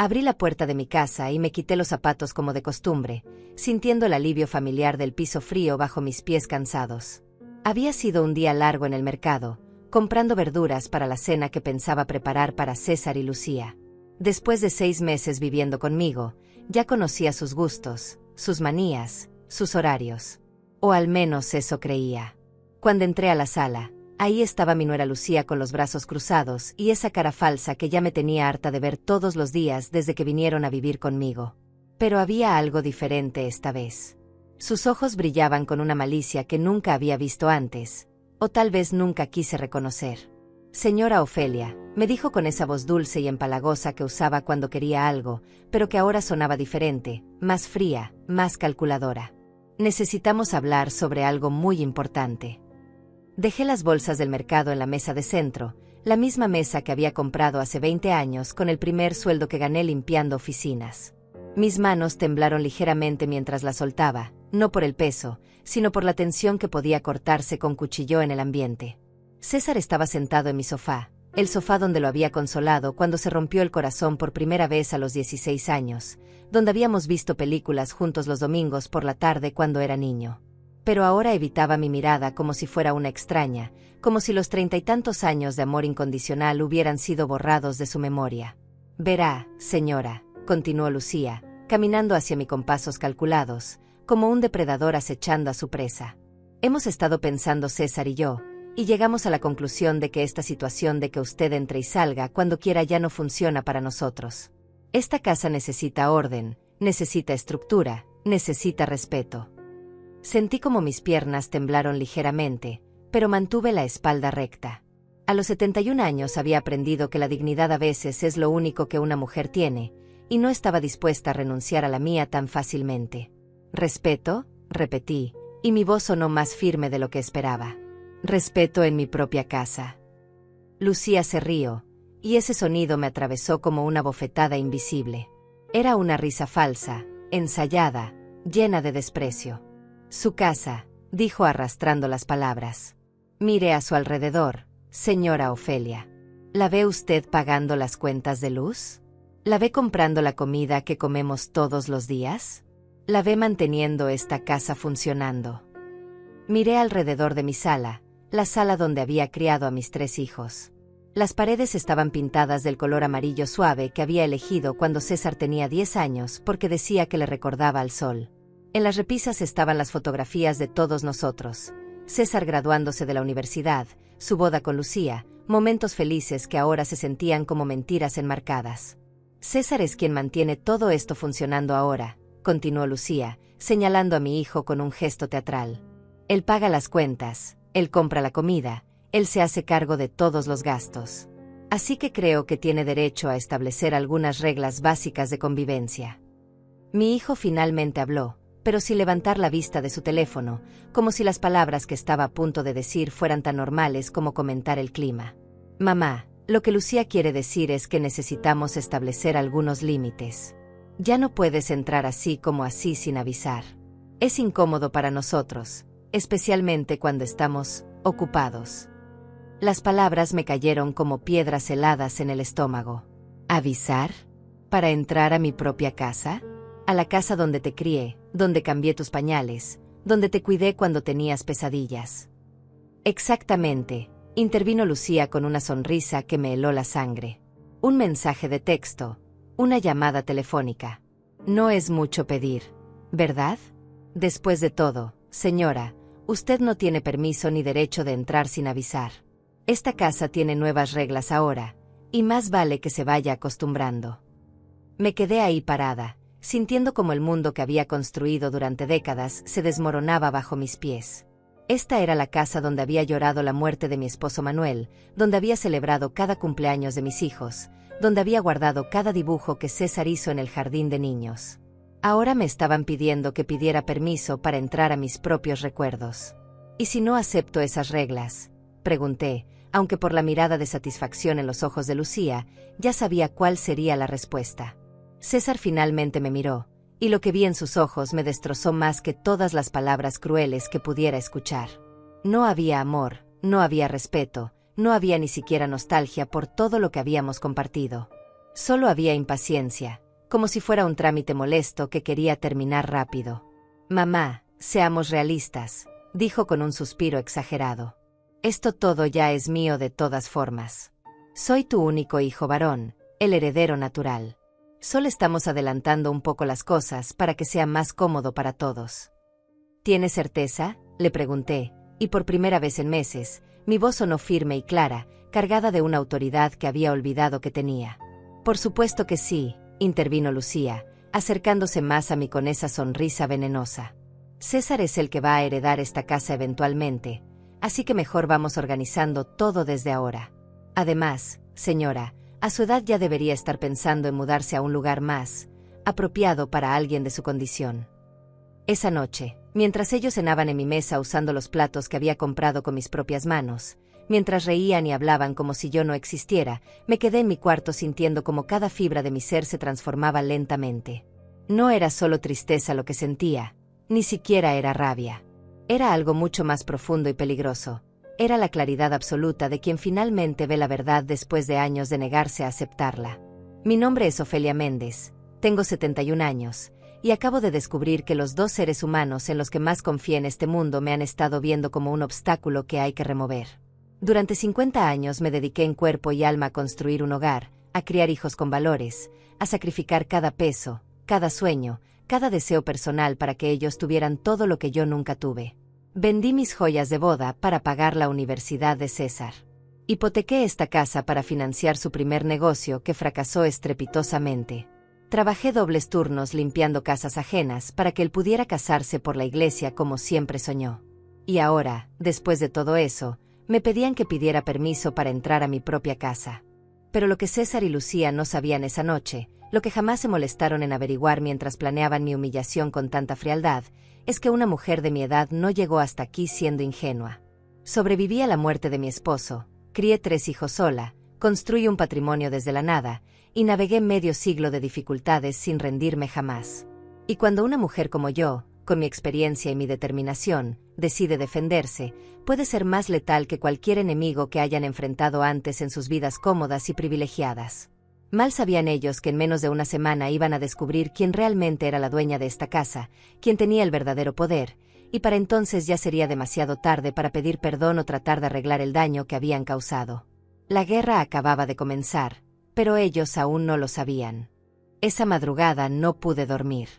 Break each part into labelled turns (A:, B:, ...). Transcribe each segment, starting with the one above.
A: Abrí la puerta de mi casa y me quité los zapatos como de costumbre, sintiendo el alivio familiar del piso frío bajo mis pies cansados. Había sido un día largo en el mercado, comprando verduras para la cena que pensaba preparar para César y Lucía. Después de 6 meses viviendo conmigo, ya conocía sus gustos, sus manías, sus horarios. O al menos eso creía. Cuando entré a la sala, ahí estaba mi nuera Lucía con los brazos cruzados y esa cara falsa que ya me tenía harta de ver todos los días desde que vinieron a vivir conmigo. Pero había algo diferente esta vez. Sus ojos brillaban con una malicia que nunca había visto antes, o tal vez nunca quise reconocer. «Señora Ofelia», me dijo con esa voz dulce y empalagosa que usaba cuando quería algo, pero que ahora sonaba diferente, más fría, más calculadora. «Necesitamos hablar sobre algo muy importante». Dejé las bolsas del mercado en la mesa de centro, la misma mesa que había comprado hace 20 años con el primer sueldo que gané limpiando oficinas. Mis manos temblaron ligeramente mientras las soltaba, no por el peso, sino por la tensión que podía cortarse con cuchillo en el ambiente. César estaba sentado en mi sofá, el sofá donde lo había consolado cuando se rompió el corazón por primera vez a los 16 años, donde habíamos visto películas juntos los domingos por la tarde cuando era niño. Pero ahora evitaba mi mirada como si fuera una extraña, como si los 30 y tantos años de amor incondicional hubieran sido borrados de su memoria. «Verá, señora», continuó Lucía, caminando hacia mí con pasos calculados, como un depredador acechando a su presa. «Hemos estado pensando César y yo, y llegamos a la conclusión de que esta situación de que usted entre y salga cuando quiera ya no funciona para nosotros. Esta casa necesita orden, necesita estructura, necesita respeto». Sentí como mis piernas temblaron ligeramente, pero mantuve la espalda recta. A los 71 años había aprendido que la dignidad a veces es lo único que una mujer tiene, y no estaba dispuesta a renunciar a la mía tan fácilmente. «Respeto», repetí, y mi voz sonó más firme de lo que esperaba. «Respeto en mi propia casa». Lucía se rió, y ese sonido me atravesó como una bofetada invisible. Era una risa falsa, ensayada, llena de desprecio. «Su casa», dijo arrastrando las palabras. «Mire a su alrededor, señora Ofelia. ¿La ve usted pagando las cuentas de luz? ¿La ve comprando la comida que comemos todos los días? ¿La ve manteniendo esta casa funcionando?» Miré alrededor de mi sala, la sala donde había criado a mis 3 hijos. Las paredes estaban pintadas del color amarillo suave que había elegido cuando César tenía 10 años porque decía que le recordaba al sol. En las repisas estaban las fotografías de todos nosotros. César graduándose de la universidad, su boda con Lucía, momentos felices que ahora se sentían como mentiras enmarcadas. «César es quien mantiene todo esto funcionando ahora», continuó Lucía, señalando a mi hijo con un gesto teatral. «Él paga las cuentas, él compra la comida, él se hace cargo de todos los gastos. Así que creo que tiene derecho a establecer algunas reglas básicas de convivencia». Mi hijo finalmente habló, pero sin levantar la vista de su teléfono, como si las palabras que estaba a punto de decir fueran tan normales como comentar el clima. «Mamá, lo que Lucía quiere decir es que necesitamos establecer algunos límites. Ya no puedes entrar así como así sin avisar. Es incómodo para nosotros, especialmente cuando estamos ocupados». Las palabras me cayeron como piedras heladas en el estómago. «¿Avisar? ¿Para entrar a mi propia casa? A la casa donde te crié, donde cambié tus pañales, donde te cuidé cuando tenías pesadillas». «Exactamente», intervino Lucía con una sonrisa que me heló la sangre. «Un mensaje de texto, una llamada telefónica. No es mucho pedir, ¿verdad? Después de todo, señora, usted no tiene permiso ni derecho de entrar sin avisar. Esta casa tiene nuevas reglas ahora, y más vale que se vaya acostumbrando». Me quedé ahí parada, sintiendo como el mundo que había construido durante décadas se desmoronaba bajo mis pies. Esta era la casa donde había llorado la muerte de mi esposo Manuel, donde había celebrado cada cumpleaños de mis hijos, donde había guardado cada dibujo que César hizo en el jardín de niños. Ahora me estaban pidiendo que pidiera permiso para entrar a mis propios recuerdos. «¿Y si no acepto esas reglas?», pregunté, aunque por la mirada de satisfacción en los ojos de Lucía, ya sabía cuál sería la respuesta. César finalmente me miró, y lo que vi en sus ojos me destrozó más que todas las palabras crueles que pudiera escuchar. No había amor, no había respeto, no había ni siquiera nostalgia por todo lo que habíamos compartido. Solo había impaciencia, como si fuera un trámite molesto que quería terminar rápido. Mamá, seamos realistas, dijo con un suspiro exagerado. Esto todo ya es mío de todas formas. Soy tu único hijo varón, el heredero natural. Solo estamos adelantando un poco las cosas para que sea más cómodo para todos. ¿Tienes certeza?, le pregunté, y por primera vez en meses, mi voz sonó firme y clara, cargada de una autoridad que había olvidado que tenía. Por supuesto que sí, intervino Lucía, acercándose más a mí con esa sonrisa venenosa. César es el que va a heredar esta casa eventualmente, así que mejor vamos organizando todo desde ahora. Además, señora, a su edad ya debería estar pensando en mudarse a un lugar más apropiado para alguien de su condición. Esa noche, mientras ellos cenaban en mi mesa usando los platos que había comprado con mis propias manos, mientras reían y hablaban como si yo no existiera, me quedé en mi cuarto sintiendo como cada fibra de mi ser se transformaba lentamente. No era solo tristeza lo que sentía, ni siquiera era rabia. Era algo mucho más profundo y peligroso. Era la claridad absoluta de quien finalmente ve la verdad después de años de negarse a aceptarla. Mi nombre es Ofelia Méndez, tengo 71 años, y acabo de descubrir que los dos seres humanos en los que más confié en este mundo me han estado viendo como un obstáculo que hay que remover. Durante 50 años me dediqué en cuerpo y alma a construir un hogar, a criar hijos con valores, a sacrificar cada peso, cada sueño, cada deseo personal para que ellos tuvieran todo lo que yo nunca tuve. Vendí mis joyas de boda para pagar la universidad de César. Hipotequé esta casa para financiar su primer negocio que fracasó estrepitosamente. Trabajé dobles turnos limpiando casas ajenas para que él pudiera casarse por la iglesia como siempre soñó. Y ahora, después de todo eso, me pedían que pidiera permiso para entrar a mi propia casa. Pero lo que César y Lucía no sabían esa noche, lo que jamás se molestaron en averiguar mientras planeaban mi humillación con tanta frialdad, es que una mujer de mi edad no llegó hasta aquí siendo ingenua. Sobreviví a la muerte de mi esposo, crié 3 hijos sola, construí un patrimonio desde la nada, y navegué medio siglo de dificultades sin rendirme jamás. Y cuando una mujer como yo, con mi experiencia y mi determinación, decide defenderse, puede ser más letal que cualquier enemigo que hayan enfrentado antes en sus vidas cómodas y privilegiadas. Mal sabían ellos que en menos de una semana iban a descubrir quién realmente era la dueña de esta casa, quién tenía el verdadero poder, y para entonces ya sería demasiado tarde para pedir perdón o tratar de arreglar el daño que habían causado. La guerra acababa de comenzar, pero ellos aún no lo sabían. Esa madrugada no pude dormir.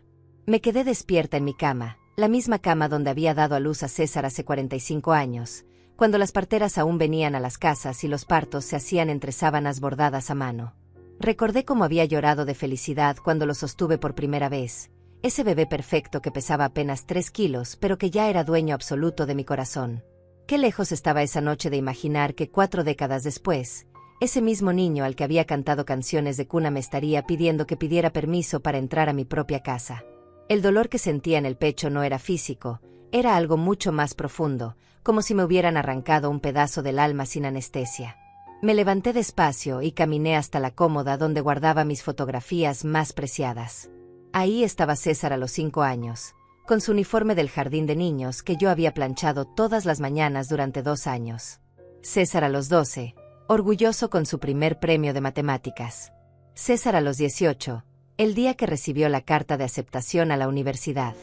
A: Me quedé despierta en mi cama, la misma cama donde había dado a luz a César hace 45 años, cuando las parteras aún venían a las casas y los partos se hacían entre sábanas bordadas a mano. Recordé cómo había llorado de felicidad cuando lo sostuve por primera vez, ese bebé perfecto que pesaba apenas 3 kilos pero que ya era dueño absoluto de mi corazón. Qué lejos estaba esa noche de imaginar que 4 décadas después, ese mismo niño al que había cantado canciones de cuna me estaría pidiendo que pidiera permiso para entrar a mi propia casa. El dolor que sentía en el pecho no era físico, era algo mucho más profundo, como si me hubieran arrancado un pedazo del alma sin anestesia. Me levanté despacio y caminé hasta la cómoda donde guardaba mis fotografías más preciadas. Ahí estaba César a los 5 años, con su uniforme del jardín de niños que yo había planchado todas las mañanas durante 2 años. César a los 12, orgulloso con su primer premio de matemáticas. César a los 18, el día que recibió la carta de aceptación a la universidad.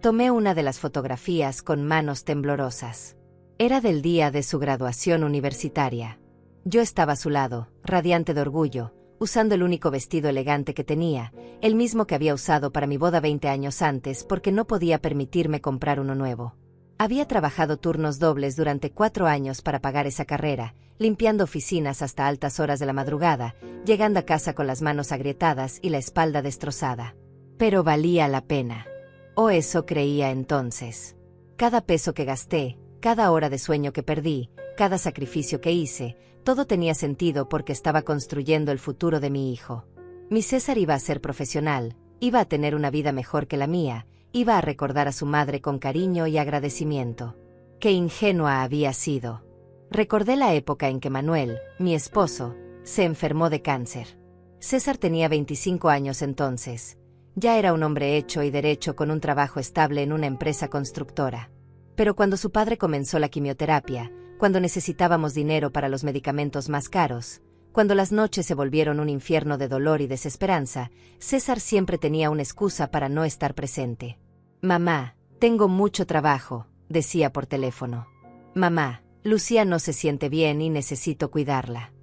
A: Tomé una de las fotografías con manos temblorosas. Era del día de su graduación universitaria. Yo estaba a su lado, radiante de orgullo, usando el único vestido elegante que tenía, el mismo que había usado para mi boda 20 años antes porque no podía permitirme comprar uno nuevo. Había trabajado turnos dobles durante 4 años para pagar esa carrera, limpiando oficinas hasta altas horas de la madrugada, llegando a casa con las manos agrietadas y la espalda destrozada. Pero valía la pena. O eso creía entonces. Cada peso que gasté, cada hora de sueño que perdí, cada sacrificio que hice, todo tenía sentido porque estaba construyendo el futuro de mi hijo. Mi César iba a ser profesional, iba a tener una vida mejor que la mía, iba a recordar a su madre con cariño y agradecimiento. Qué ingenua había sido. Recordé la época en que Manuel, mi esposo, se enfermó de cáncer. César tenía 25 años entonces. Ya era un hombre hecho y derecho con un trabajo estable en una empresa constructora. Pero cuando su padre comenzó la quimioterapia, cuando necesitábamos dinero para los medicamentos más caros, Cuando las noches se volvieron un infierno de dolor y desesperanza, César siempre tenía una excusa para no estar presente. «Mamá, tengo mucho trabajo», decía por teléfono. «Mamá, Lucía no se siente bien y necesito cuidarla».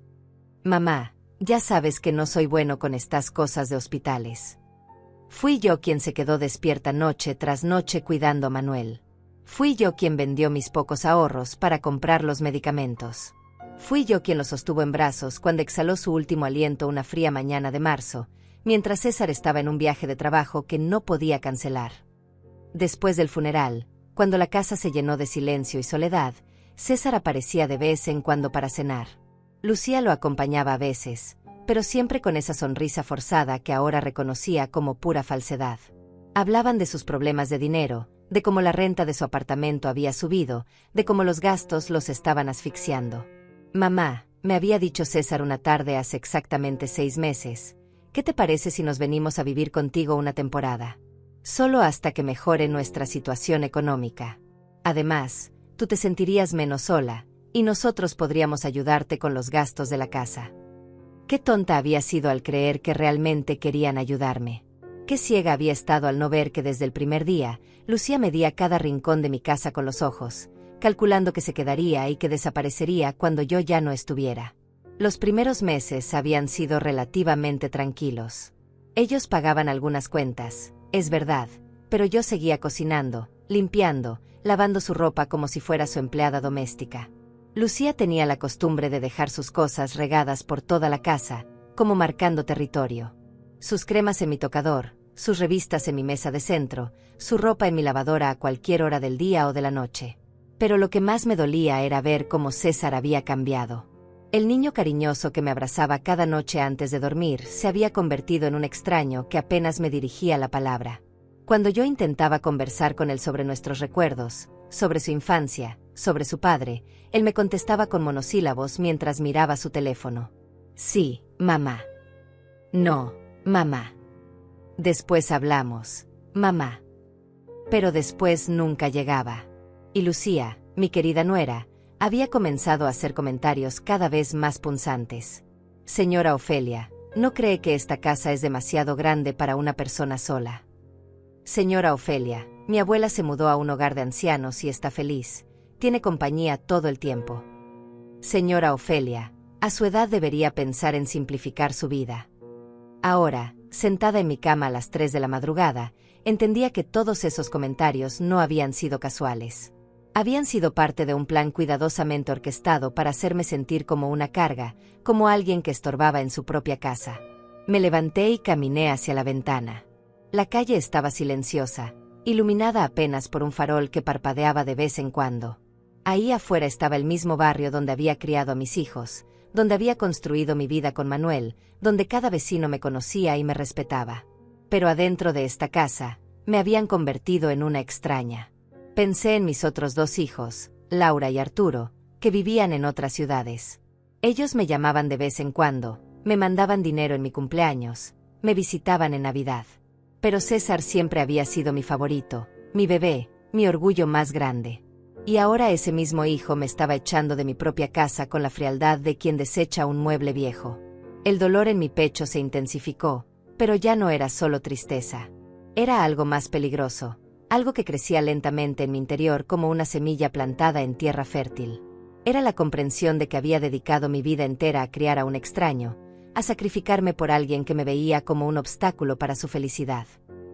A: «Mamá, ya sabes que no soy bueno con estas cosas de hospitales». Fui yo quien se quedó despierta noche tras noche cuidando a Manuel. Fui yo quien vendió mis pocos ahorros para comprar los medicamentos. Fui yo quien lo sostuvo en brazos cuando exhaló su último aliento una fría mañana de marzo, mientras César estaba en un viaje de trabajo que no podía cancelar. Después del funeral, cuando la casa se llenó de silencio y soledad, César aparecía de vez en cuando para cenar. Lucía lo acompañaba a veces, pero siempre con esa sonrisa forzada que ahora reconocía como pura falsedad. Hablaban de sus problemas de dinero, de cómo la renta de su apartamento había subido, de cómo los gastos los estaban asfixiando. «Mamá», me había dicho César una tarde hace exactamente 6 meses, «¿qué te parece si nos venimos a vivir contigo una temporada? Solo hasta que mejore nuestra situación económica. Además, tú te sentirías menos sola, y nosotros podríamos ayudarte con los gastos de la casa». Qué tonta había sido al creer que realmente querían ayudarme. Qué ciega había estado al no ver que desde el primer día, Lucía medía cada rincón de mi casa con los ojos, calculando que se quedaría y que desaparecería cuando yo ya no estuviera. Los primeros meses habían sido relativamente tranquilos. Ellos pagaban algunas cuentas, es verdad, pero yo seguía cocinando, limpiando, lavando su ropa como si fuera su empleada doméstica. Lucía tenía la costumbre de dejar sus cosas regadas por toda la casa, como marcando territorio. Sus cremas en mi tocador, sus revistas en mi mesa de centro, su ropa en mi lavadora a cualquier hora del día o de la noche. Pero lo que más me dolía era ver cómo César había cambiado. El niño cariñoso que me abrazaba cada noche antes de dormir se había convertido en un extraño que apenas me dirigía la palabra. Cuando yo intentaba conversar con él sobre nuestros recuerdos, sobre su infancia, sobre su padre, él me contestaba con monosílabos mientras miraba su teléfono. «Sí, mamá». «No, mamá». «Después hablamos, mamá». Pero después nunca llegaba. Y Lucía, mi querida nuera, había comenzado a hacer comentarios cada vez más punzantes. «Señora Ofelia, ¿no cree que esta casa es demasiado grande para una persona sola? Señora Ofelia, mi abuela se mudó a un hogar de ancianos y está feliz. Tiene compañía todo el tiempo. Señora Ofelia, a su edad debería pensar en simplificar su vida». Ahora, sentada en mi cama a las 3 de la madrugada, entendía que todos esos comentarios no habían sido casuales. Habían sido parte de un plan cuidadosamente orquestado para hacerme sentir como una carga, como alguien que estorbaba en su propia casa. Me levanté y caminé hacia la ventana. La calle estaba silenciosa, iluminada apenas por un farol que parpadeaba de vez en cuando. Ahí afuera estaba el mismo barrio donde había criado a mis hijos, donde había construido mi vida con Manuel, donde cada vecino me conocía y me respetaba. Pero adentro de esta casa, me habían convertido en una extraña. Pensé en mis otros 2 hijos, Laura y Arturo, que vivían en otras ciudades. Ellos me llamaban de vez en cuando, me mandaban dinero en mi cumpleaños, me visitaban en Navidad. Pero César siempre había sido mi favorito, mi bebé, mi orgullo más grande. Y ahora ese mismo hijo me estaba echando de mi propia casa con la frialdad de quien desecha un mueble viejo. El dolor en mi pecho se intensificó, pero ya no era solo tristeza. Era algo más peligroso, algo que crecía lentamente en mi interior como una semilla plantada en tierra fértil. Era la comprensión de que había dedicado mi vida entera a criar a un extraño, a sacrificarme por alguien que me veía como un obstáculo para su felicidad.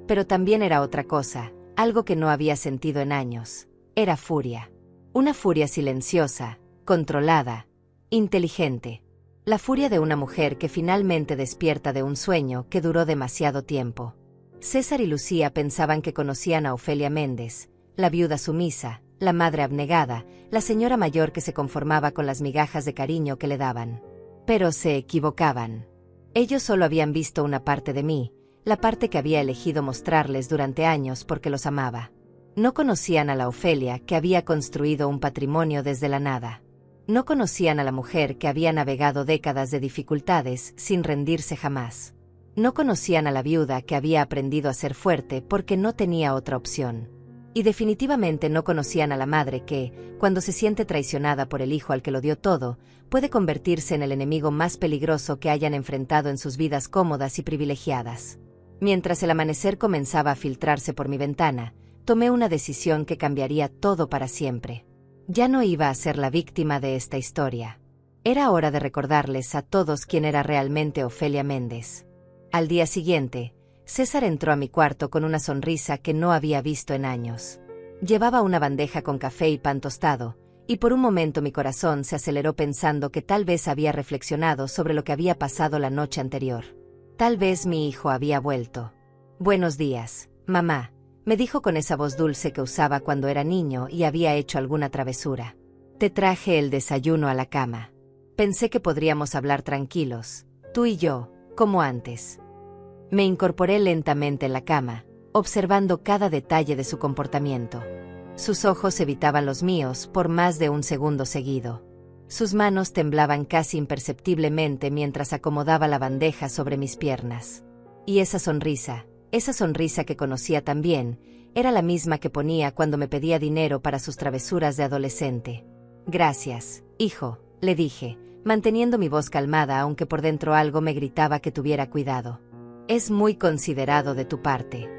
A: Pero también era otra cosa, algo que no había sentido en años. Era furia. Una furia silenciosa, controlada, inteligente. La furia de una mujer que finalmente despierta de un sueño que duró demasiado tiempo. César y Lucía pensaban que conocían a Ofelia Méndez, la viuda sumisa, la madre abnegada, la señora mayor que se conformaba con las migajas de cariño que le daban. Pero se equivocaban. Ellos solo habían visto una parte de mí, la parte que había elegido mostrarles durante años porque los amaba. No conocían a la Ofelia que había construido un patrimonio desde la nada. No conocían a la mujer que había navegado décadas de dificultades sin rendirse jamás. No conocían a la viuda que había aprendido a ser fuerte porque no tenía otra opción. Y definitivamente no conocían a la madre que, cuando se siente traicionada por el hijo al que lo dio todo, puede convertirse en el enemigo más peligroso que hayan enfrentado en sus vidas cómodas y privilegiadas. Mientras el amanecer comenzaba a filtrarse por mi ventana, tomé una decisión que cambiaría todo para siempre. Ya no iba a ser la víctima de esta historia. Era hora de recordarles a todos quién era realmente Ofelia Méndez. Al día siguiente, César entró a mi cuarto con una sonrisa que no había visto en años. Llevaba una bandeja con café y pan tostado, y por un momento mi corazón se aceleró pensando que tal vez había reflexionado sobre lo que había pasado la noche anterior. Tal vez mi hijo había vuelto. «Buenos días, mamá», me dijo con esa voz dulce que usaba cuando era niño y había hecho alguna travesura. «Te traje el desayuno a la cama. Pensé que podríamos hablar tranquilos, tú y yo, como antes». Me incorporé lentamente en la cama, observando cada detalle de su comportamiento. Sus ojos evitaban los míos por más de un segundo seguido. Sus manos temblaban casi imperceptiblemente mientras acomodaba la bandeja sobre mis piernas. Y esa sonrisa que conocía tan bien, era la misma que ponía cuando me pedía dinero para sus travesuras de adolescente. «Gracias, hijo», le dije, manteniendo mi voz calmada aunque por dentro algo me gritaba que tuviera cuidado. «Es muy considerado de tu parte».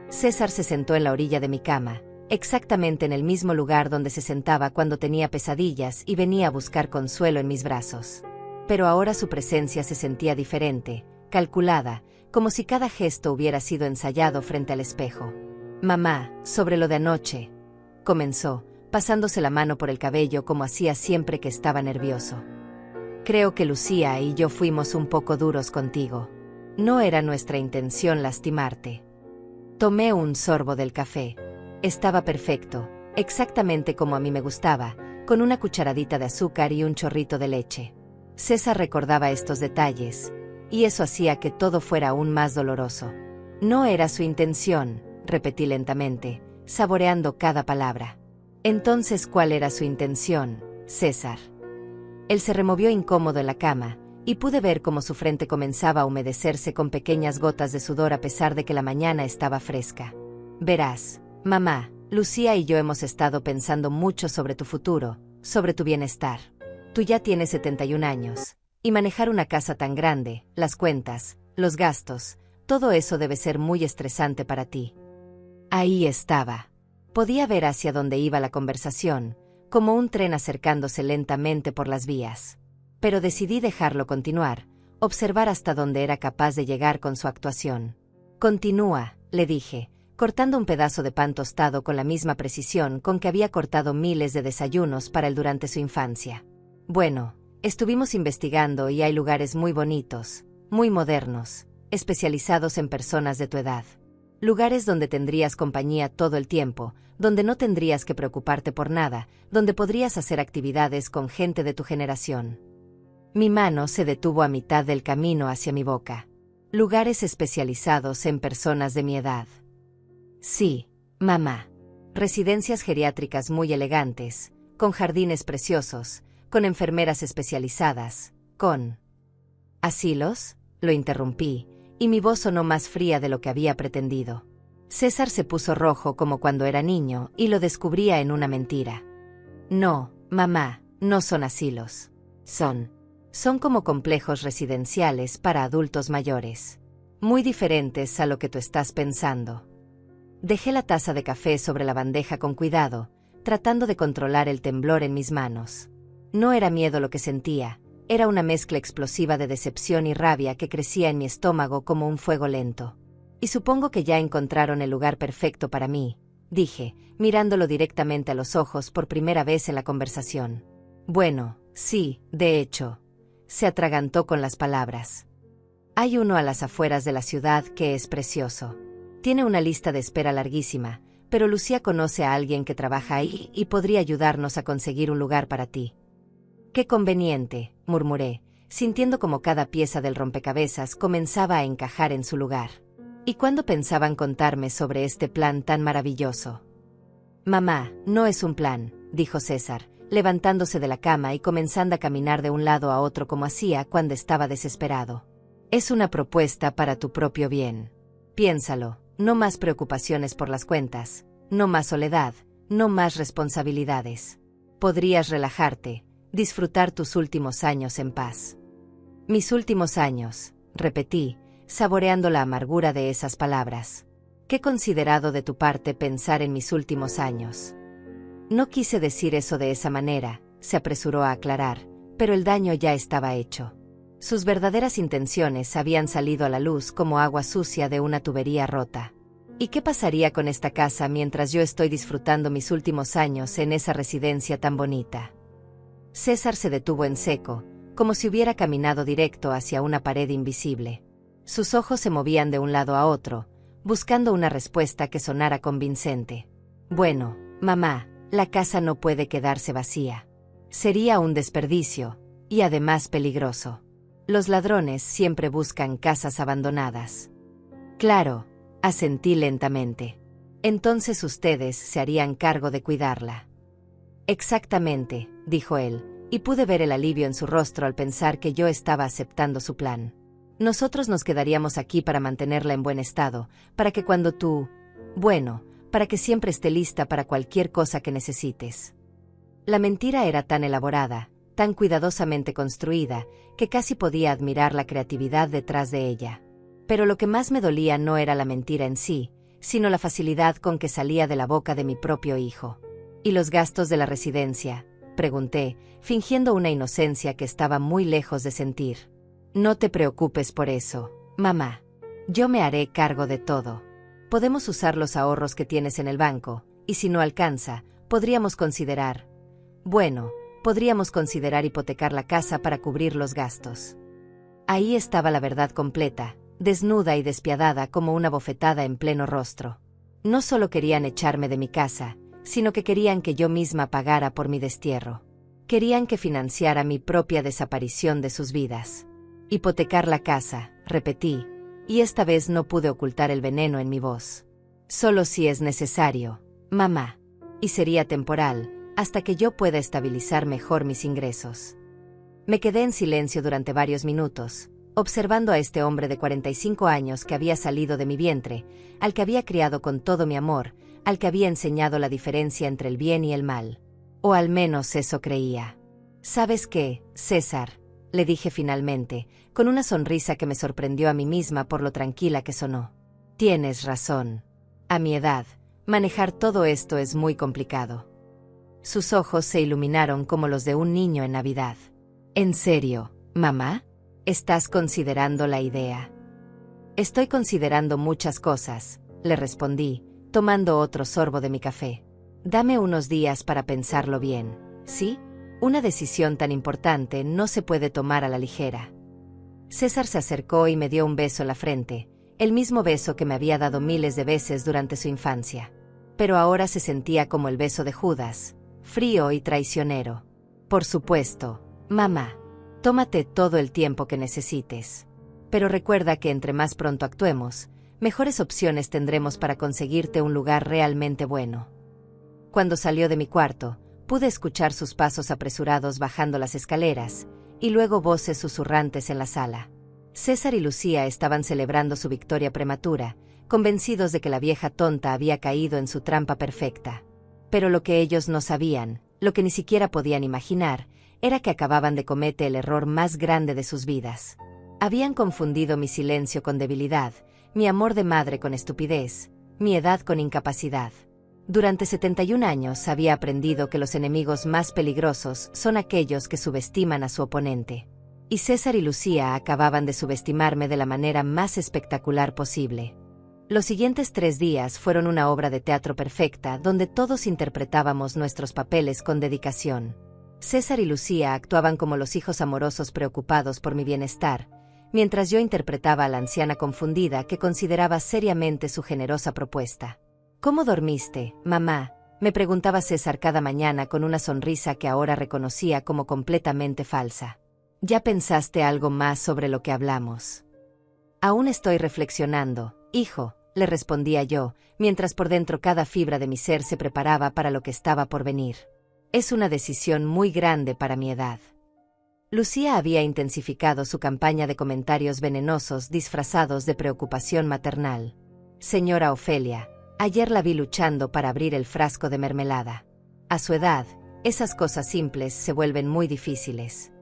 A: César se sentó en la orilla de mi cama, exactamente en el mismo lugar donde se sentaba cuando tenía pesadillas y venía a buscar consuelo en mis brazos. Pero ahora su presencia se sentía diferente, calculada, como si cada gesto hubiera sido ensayado frente al espejo. «Mamá, sobre lo de anoche», comenzó, pasándose la mano por el cabello como hacía siempre que estaba nervioso. «Creo que Lucía y yo fuimos un poco duros contigo. No era nuestra intención lastimarte». Tomé un sorbo del café. Estaba perfecto, exactamente como a mí me gustaba, con una cucharadita de azúcar y un chorrito de leche. César recordaba estos detalles, y eso hacía que todo fuera aún más doloroso. «No era su intención», repetí lentamente, saboreando cada palabra. «Entonces, ¿cuál era su intención, César?». Él se removió incómodo en la cama, y pude ver cómo su frente comenzaba a humedecerse con pequeñas gotas de sudor a pesar de que la mañana estaba fresca. «Verás, mamá, Lucía y yo hemos estado pensando mucho sobre tu futuro, sobre tu bienestar. Tú ya tienes 71 años, y manejar una casa tan grande, las cuentas, los gastos, todo eso debe ser muy estresante para ti». Ahí estaba. Podía ver hacia dónde iba la conversación, como un tren acercándose lentamente por las vías. Pero decidí dejarlo continuar, observar hasta dónde era capaz de llegar con su actuación. «Continúa», le dije, cortando un pedazo de pan tostado con la misma precisión con que había cortado miles de desayunos para él durante su infancia. «Bueno, estuvimos investigando y hay lugares muy bonitos, muy modernos, especializados en personas de tu edad. Lugares donde tendrías compañía todo el tiempo, donde no tendrías que preocuparte por nada, donde podrías hacer actividades con gente de tu generación». Mi mano se detuvo a mitad del camino hacia mi boca. «Lugares especializados en personas de mi edad». «Sí, mamá. Residencias geriátricas muy elegantes, con jardines preciosos, con enfermeras especializadas, con...». «¿Asilos?», lo interrumpí, y mi voz sonó más fría de lo que había pretendido. César se puso rojo como cuando era niño y lo descubría en una mentira. «No, mamá, no son asilos. Son como complejos residenciales para adultos mayores. Muy diferentes a lo que tú estás pensando». Dejé la taza de café sobre la bandeja con cuidado, tratando de controlar el temblor en mis manos. No era miedo lo que sentía, era una mezcla explosiva de decepción y rabia que crecía en mi estómago como un fuego lento. «Y supongo que ya encontraron el lugar perfecto para mí», dije, mirándolo directamente a los ojos por primera vez en la conversación. «Bueno, sí, de hecho», se atragantó con las palabras. «Hay uno a las afueras de la ciudad que es precioso. Tiene una lista de espera larguísima, pero Lucía conoce a alguien que trabaja ahí y podría ayudarnos a conseguir un lugar para ti». «Qué conveniente», murmuré, sintiendo como cada pieza del rompecabezas comenzaba a encajar en su lugar. «¿Y cuándo pensaban contarme sobre este plan tan maravilloso?». «Mamá, no es un plan», dijo César, levantándose de la cama y comenzando a caminar de un lado a otro como hacía cuando estaba desesperado. «Es una propuesta para tu propio bien. Piénsalo, no más preocupaciones por las cuentas, no más soledad, no más responsabilidades. Podrías relajarte, disfrutar tus últimos años en paz. Mis últimos años, repetí, saboreando la amargura de esas palabras. Qué considerado de tu parte pensar en mis últimos años. No quise decir eso de esa manera, se apresuró a aclarar, pero el daño ya estaba hecho. Sus verdaderas intenciones habían salido a la luz como agua sucia de una tubería rota. ¿Y qué pasaría con esta casa mientras yo estoy disfrutando mis últimos años en esa residencia tan bonita? César se detuvo en seco, como si hubiera caminado directo hacia una pared invisible. Sus ojos se movían de un lado a otro, buscando una respuesta que sonara convincente. Bueno, mamá, la casa no puede quedarse vacía. Sería un desperdicio, y además peligroso. Los ladrones siempre buscan casas abandonadas. Claro, asentí lentamente. Entonces ustedes se harían cargo de cuidarla. Exactamente, dijo él, y pude ver el alivio en su rostro al pensar que yo estaba aceptando su plan. Nosotros nos quedaríamos aquí para mantenerla en buen estado, para que cuando para que siempre esté lista para cualquier cosa que necesites. La mentira era tan elaborada, tan cuidadosamente construida, que casi podía admirar la creatividad detrás de ella. Pero lo que más me dolía no era la mentira en sí, sino la facilidad con que salía de la boca de mi propio hijo. ¿Y los gastos de la residencia?, pregunté, fingiendo una inocencia que estaba muy lejos de sentir. No te preocupes por eso, mamá. Yo me haré cargo de todo. Podemos usar los ahorros que tienes en el banco, y si no alcanza, podríamos considerar hipotecar la casa para cubrir los gastos. Ahí estaba la verdad completa, desnuda y despiadada como una bofetada en pleno rostro. No solo querían echarme de mi casa, sino que querían que yo misma pagara por mi destierro. Querían que financiara mi propia desaparición de sus vidas. Hipotecar la casa, repetí, y esta vez no pude ocultar el veneno en mi voz. Solo si es necesario, mamá. Y sería temporal, hasta que yo pueda estabilizar mejor mis ingresos. Me quedé en silencio durante varios minutos, observando a este hombre de 45 años que había salido de mi vientre, al que había criado con todo mi amor, al que había enseñado la diferencia entre el bien y el mal. O al menos eso creía. ¿Sabes qué, César?, le dije finalmente, con una sonrisa que me sorprendió a mí misma por lo tranquila que sonó. Tienes razón. A mi edad, manejar todo esto es muy complicado. Sus ojos se iluminaron como los de un niño en Navidad. ¿En serio, mamá? ¿Estás considerando la idea? Estoy considerando muchas cosas, le respondí, tomando otro sorbo de mi café. Dame unos días para pensarlo bien, ¿sí? Una decisión tan importante no se puede tomar a la ligera. César se acercó y me dio un beso en la frente, el mismo beso que me había dado miles de veces durante su infancia. Pero ahora se sentía como el beso de Judas, frío y traicionero. Por supuesto, mamá. Tómate todo el tiempo que necesites. Pero recuerda que entre más pronto actuemos, mejores opciones tendremos para conseguirte un lugar realmente bueno. Cuando salió de mi cuarto, pude escuchar sus pasos apresurados bajando las escaleras, y luego voces susurrantes en la sala. César y Lucía estaban celebrando su victoria prematura, convencidos de que la vieja tonta había caído en su trampa perfecta. Pero lo que ellos no sabían, lo que ni siquiera podían imaginar, era que acababan de cometer el error más grande de sus vidas. Habían confundido mi silencio con debilidad, mi amor de madre con estupidez, mi edad con incapacidad. Durante 71 años había aprendido que los enemigos más peligrosos son aquellos que subestiman a su oponente. Y César y Lucía acababan de subestimarme de la manera más espectacular posible. Los siguientes 3 días fueron una obra de teatro perfecta donde todos interpretábamos nuestros papeles con dedicación. César y Lucía actuaban como los hijos amorosos preocupados por mi bienestar, mientras yo interpretaba a la anciana confundida que consideraba seriamente su generosa propuesta. ¿Cómo dormiste, mamá?, me preguntaba César cada mañana con una sonrisa que ahora reconocía como completamente falsa. ¿Ya pensaste algo más sobre lo que hablamos? Aún estoy reflexionando, hijo, le respondía yo, mientras por dentro cada fibra de mi ser se preparaba para lo que estaba por venir. Es una decisión muy grande para mi edad. Lucía había intensificado su campaña de comentarios venenosos disfrazados de preocupación maternal. Señora Ofelia, Ayer la vi luchando para abrir el frasco de mermelada. A su edad, esas cosas simples se vuelven muy difíciles.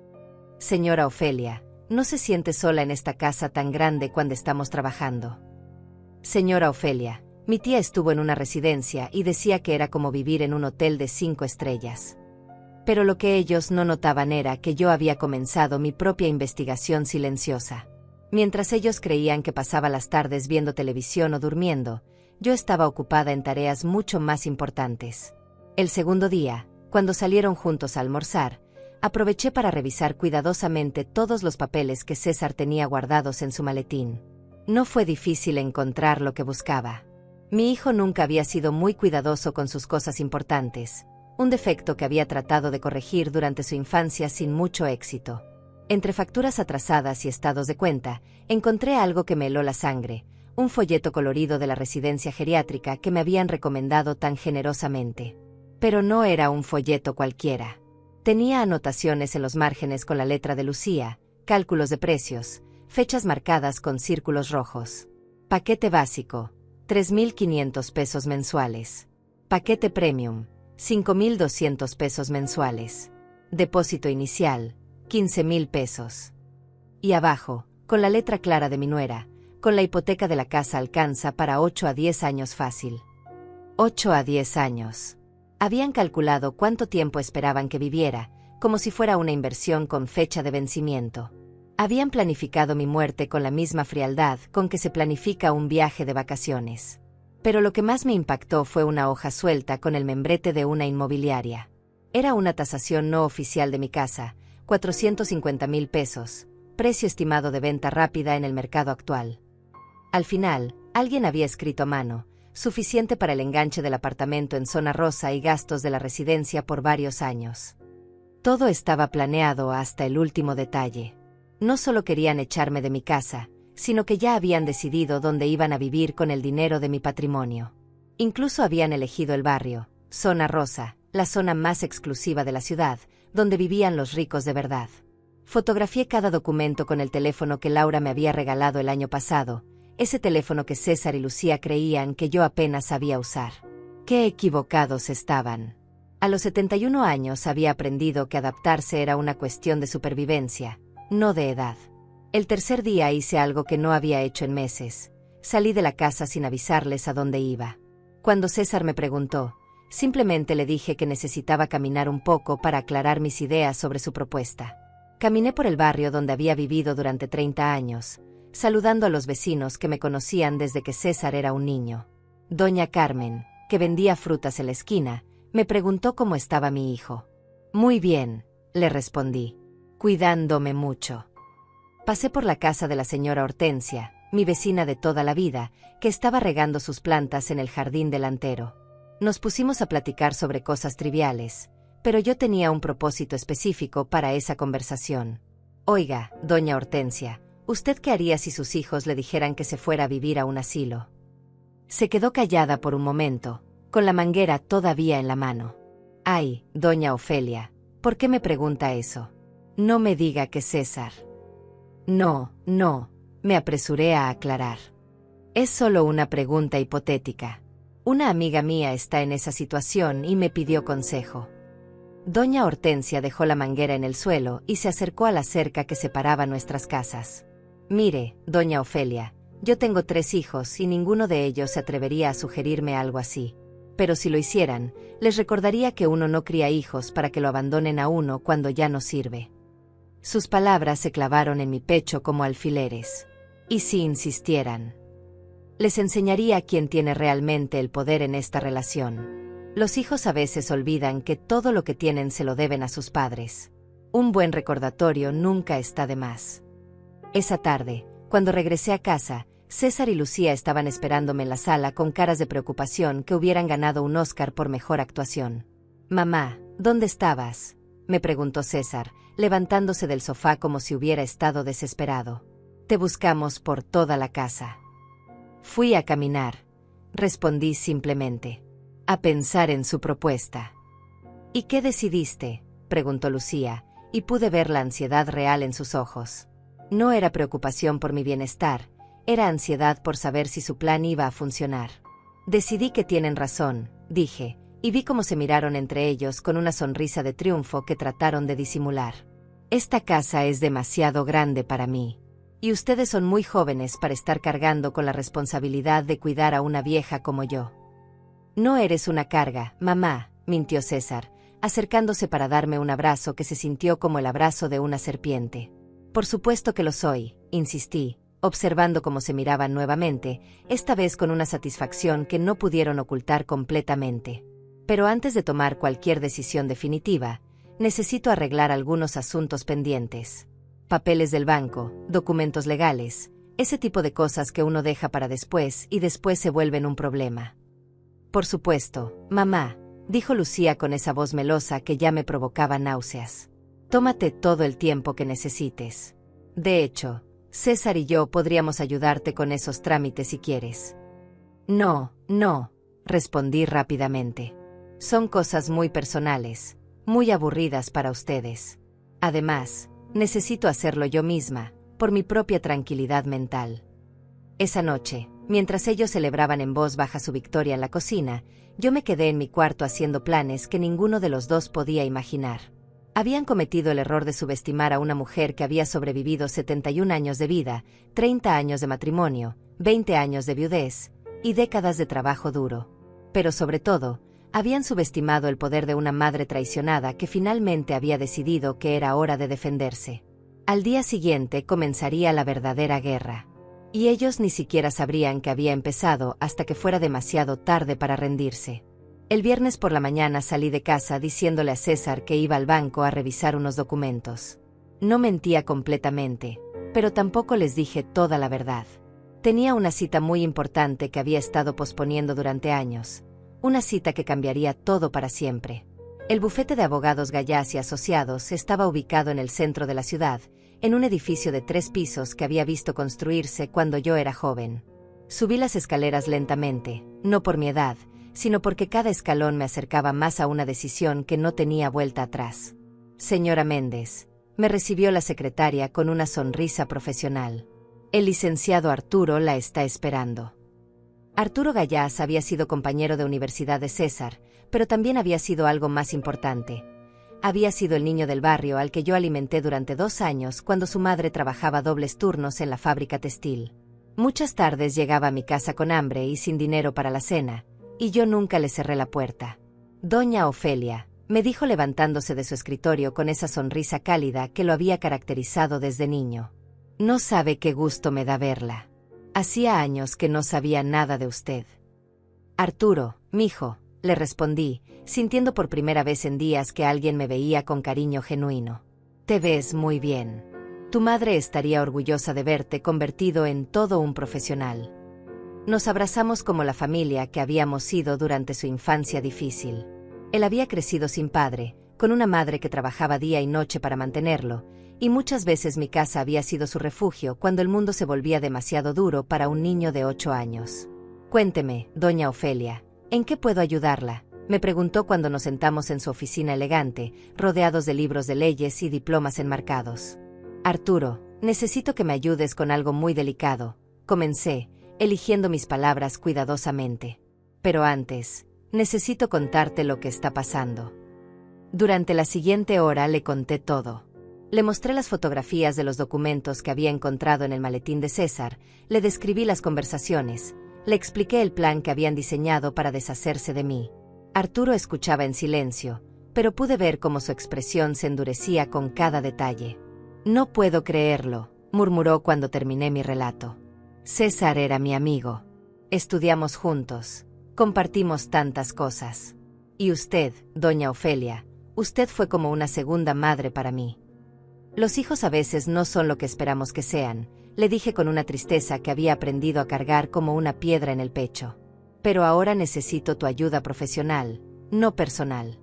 A: Señora Ofelia, ¿no se siente sola en esta casa tan grande cuando estamos trabajando? Señora Ofelia, mi tía estuvo en una residencia y decía que era como vivir en un hotel de 5 estrellas. Pero lo que ellos no notaban era que yo había comenzado mi propia investigación silenciosa. Mientras ellos creían que pasaba las tardes viendo televisión o durmiendo, yo estaba ocupada en tareas mucho más importantes. El segundo día, cuando salieron juntos a almorzar, aproveché para revisar cuidadosamente todos los papeles que César tenía guardados en su maletín. No fue difícil encontrar lo que buscaba. Mi hijo nunca había sido muy cuidadoso con sus cosas importantes, un defecto que había tratado de corregir durante su infancia sin mucho éxito. Entre facturas atrasadas y estados de cuenta, encontré algo que me heló la sangre, un folleto colorido de la residencia geriátrica que me habían recomendado tan generosamente. Pero no era un folleto cualquiera. Tenía anotaciones en los márgenes con la letra de Lucía, cálculos de precios, fechas marcadas con círculos rojos. Paquete básico, 3.500 pesos mensuales. Paquete premium, 5.200 pesos mensuales. Depósito inicial, 15.000 pesos. Y abajo, con la letra clara de mi nuera, con la hipoteca de la casa alcanza para 8 a 10 años fácil. 8 a 10 años. Habían calculado cuánto tiempo esperaban que viviera, como si fuera una inversión con fecha de vencimiento. Habían planificado mi muerte con la misma frialdad con que se planifica un viaje de vacaciones. Pero lo que más me impactó fue una hoja suelta con el membrete de una inmobiliaria. Era una tasación no oficial de mi casa, 450.000 pesos, precio estimado de venta rápida en el mercado actual. Al final, alguien había escrito a mano, suficiente para el enganche del apartamento en zona rosa y gastos de la residencia por varios años. Todo estaba planeado hasta el último detalle. No solo querían echarme de mi casa, sino que ya habían decidido dónde iban a vivir con el dinero de mi patrimonio. Incluso habían elegido el barrio, zona rosa, la zona más exclusiva de la ciudad, donde vivían los ricos de verdad. Fotografié cada documento con el teléfono que Laura me había regalado el año pasado, ese teléfono que César y Lucía creían que yo apenas sabía usar. ¡Qué equivocados estaban! A los 71 años había aprendido que adaptarse era una cuestión de supervivencia, no de edad. El tercer día hice algo que no había hecho en meses. Salí de la casa sin avisarles a dónde iba. Cuando César me preguntó, simplemente le dije que necesitaba caminar un poco para aclarar mis ideas sobre su propuesta. Caminé por el barrio donde había vivido durante 30 años, saludando a los vecinos que me conocían desde que César era un niño. Doña Carmen, que vendía frutas en la esquina, me preguntó cómo estaba mi hijo. Muy bien, le respondí, cuidándome mucho. Pasé por la casa de la señora Hortensia, mi vecina de toda la vida, que estaba regando sus plantas en el jardín delantero. Nos pusimos a platicar sobre cosas triviales, pero yo tenía un propósito específico para esa conversación. Oiga, doña Hortensia, ¿usted qué haría si sus hijos le dijeran que se fuera a vivir a un asilo? Se quedó callada por un momento, con la manguera todavía en la mano. Ay, doña Ofelia, ¿por qué me pregunta eso? No me diga que César. No, me apresuré a aclarar. Es solo una pregunta hipotética. Una amiga mía está en esa situación y me pidió consejo. Doña Hortensia dejó la manguera en el suelo y se acercó a la cerca que separaba nuestras casas. Mire, doña Ofelia, yo tengo 3 hijos y ninguno de ellos se atrevería a sugerirme algo así. Pero si lo hicieran, les recordaría que uno no cría hijos para que lo abandonen a uno cuando ya no sirve. Sus palabras se clavaron en mi pecho como alfileres. ¿Y si insistieran? Les enseñaría quién tiene realmente el poder en esta relación. Los hijos a veces olvidan que todo lo que tienen se lo deben a sus padres. Un buen recordatorio nunca está de más. Esa tarde, cuando regresé a casa, César y Lucía estaban esperándome en la sala con caras de preocupación que hubieran ganado un Oscar por mejor actuación. Mamá, ¿dónde estabas?, me preguntó César, levantándose del sofá como si hubiera estado desesperado. Te buscamos por toda la casa. Fui a caminar, respondí simplemente. A pensar en su propuesta. ¿Y qué decidiste?, preguntó Lucía, y pude ver la ansiedad real en sus ojos. No era preocupación por mi bienestar, era ansiedad por saber si su plan iba a funcionar. Decidí que tienen razón, dije, y vi cómo se miraron entre ellos con una sonrisa de triunfo que trataron de disimular. Esta casa es demasiado grande para mí. Y ustedes son muy jóvenes para estar cargando con la responsabilidad de cuidar a una vieja como yo. No eres una carga, mamá, mintió César, acercándose para darme un abrazo que se sintió como el abrazo de una serpiente. Por supuesto que lo soy, insistí, observando cómo se miraban nuevamente, esta vez con una satisfacción que no pudieron ocultar completamente. Pero antes de tomar cualquier decisión definitiva, necesito arreglar algunos asuntos pendientes. Papeles del banco, documentos legales, ese tipo de cosas que uno deja para después y después se vuelven un problema. Por supuesto, mamá, dijo Lucía con esa voz melosa que ya me provocaba náuseas. Tómate todo el tiempo que necesites. De hecho, César y yo podríamos ayudarte con esos trámites si quieres. No, respondí rápidamente. Son cosas muy personales, muy aburridas para ustedes. Además, necesito hacerlo yo misma, por mi propia tranquilidad mental. Esa noche, mientras ellos celebraban en voz baja su victoria en la cocina, yo me quedé en mi cuarto haciendo planes que ninguno de los dos podía imaginar. Habían cometido el error de subestimar a una mujer que había sobrevivido 71 años de vida, 30 años de matrimonio, 20 años de viudez y décadas de trabajo duro. Pero sobre todo, habían subestimado el poder de una madre traicionada que finalmente había decidido que era hora de defenderse. Al día siguiente comenzaría la verdadera guerra. Y ellos ni siquiera sabrían que había empezado hasta que fuera demasiado tarde para rendirse. El viernes por la mañana salí de casa diciéndole a César que iba al banco a revisar unos documentos. No mentía completamente, pero tampoco les dije toda la verdad. Tenía una cita muy importante que había estado posponiendo durante años. Una cita que cambiaría todo para siempre. El bufete de abogados Gallás y Asociados estaba ubicado en el centro de la ciudad, en un edificio de 3 pisos que había visto construirse cuando yo era joven. Subí las escaleras lentamente, no por mi edad, sino porque cada escalón me acercaba más a una decisión que no tenía vuelta atrás. Señora Méndez, me recibió la secretaria con una sonrisa profesional. El licenciado Arturo la está esperando. Arturo Gallás había sido compañero de universidad de César, pero también había sido algo más importante. Había sido el niño del barrio al que yo alimenté durante 2 años cuando su madre trabajaba dobles turnos en la fábrica textil. Muchas tardes llegaba a mi casa con hambre y sin dinero para la cena, y yo nunca le cerré la puerta. Doña Ofelia, me dijo levantándose de su escritorio con esa sonrisa cálida que lo había caracterizado desde niño. No sabe qué gusto me da verla. Hacía años que no sabía nada de usted. Arturo, mijo, le respondí, sintiendo por primera vez en días que alguien me veía con cariño genuino. Te ves muy bien. Tu madre estaría orgullosa de verte convertido en todo un profesional. Nos abrazamos como la familia que habíamos sido durante su infancia difícil. Él había crecido sin padre, con una madre que trabajaba día y noche para mantenerlo, y muchas veces mi casa había sido su refugio cuando el mundo se volvía demasiado duro para un niño de 8 años. Cuénteme, doña Ofelia, ¿en qué puedo ayudarla?, me preguntó cuando nos sentamos en su oficina elegante, rodeados de libros de leyes y diplomas enmarcados. Arturo, necesito que me ayudes con algo muy delicado, comencé, eligiendo mis palabras cuidadosamente. Pero antes, necesito contarte lo que está pasando. Durante la siguiente hora le conté todo. Le mostré las fotografías de los documentos que había encontrado en el maletín de César, le describí las conversaciones, le expliqué el plan que habían diseñado para deshacerse de mí. Arturo escuchaba en silencio, pero pude ver cómo su expresión se endurecía con cada detalle. No puedo creerlo, murmuró cuando terminé mi relato. César era mi amigo. Estudiamos juntos, compartimos tantas cosas. Y usted, doña Ofelia, usted fue como una segunda madre para mí. Los hijos a veces no son lo que esperamos que sean, le dije con una tristeza que había aprendido a cargar como una piedra en el pecho. Pero ahora necesito tu ayuda profesional, no personal.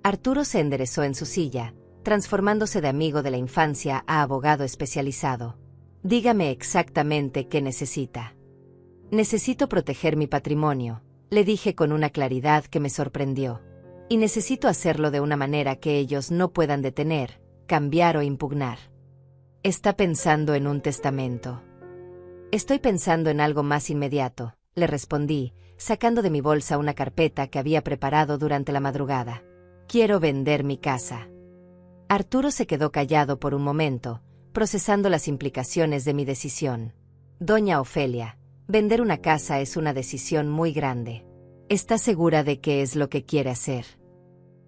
A: Arturo se enderezó en su silla, transformándose de amigo de la infancia a abogado especializado. Dígame exactamente qué necesita. Necesito proteger mi patrimonio, le dije con una claridad que me sorprendió. Y necesito hacerlo de una manera que ellos no puedan detener, cambiar o impugnar. ¿Está pensando en un testamento? Estoy pensando en algo más inmediato, le respondí, sacando de mi bolsa una carpeta que había preparado durante la madrugada. Quiero vender mi casa. Arturo se quedó callado por un momento, procesando las implicaciones de mi decisión. Doña Ofelia, vender una casa es una decisión muy grande. ¿Está segura de qué es lo que quiere hacer?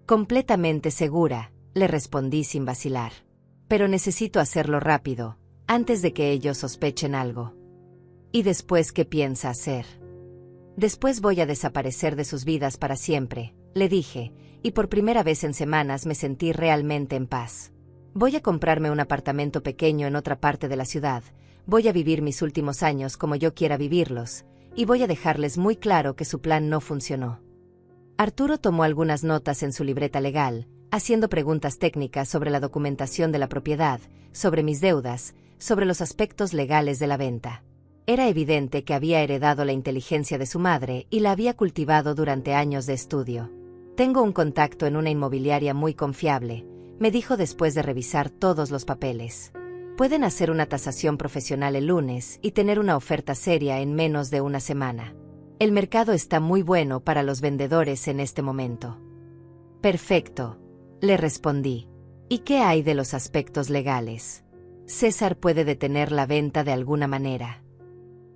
A: Completamente segura, le respondí sin vacilar. Pero necesito hacerlo rápido, antes de que ellos sospechen algo. ¿Y después qué piensa hacer? Después voy a desaparecer de sus vidas para siempre, le dije, y por primera vez en semanas me sentí realmente en paz. Voy a comprarme un apartamento pequeño en otra parte de la ciudad, voy a vivir mis últimos años como yo quiera vivirlos, y voy a dejarles muy claro que su plan no funcionó. Arturo tomó algunas notas en su libreta legal, haciendo preguntas técnicas sobre la documentación de la propiedad, sobre mis deudas, sobre los aspectos legales de la venta. Era evidente que había heredado la inteligencia de su madre y la había cultivado durante años de estudio. Tengo un contacto en una inmobiliaria muy confiable, me dijo después de revisar todos los papeles. Pueden hacer una tasación profesional el lunes y tener una oferta seria en menos de una semana. El mercado está muy bueno para los vendedores en este momento. Perfecto, le respondí. ¿Y qué hay de los aspectos legales? ¿César puede detener la venta de alguna manera?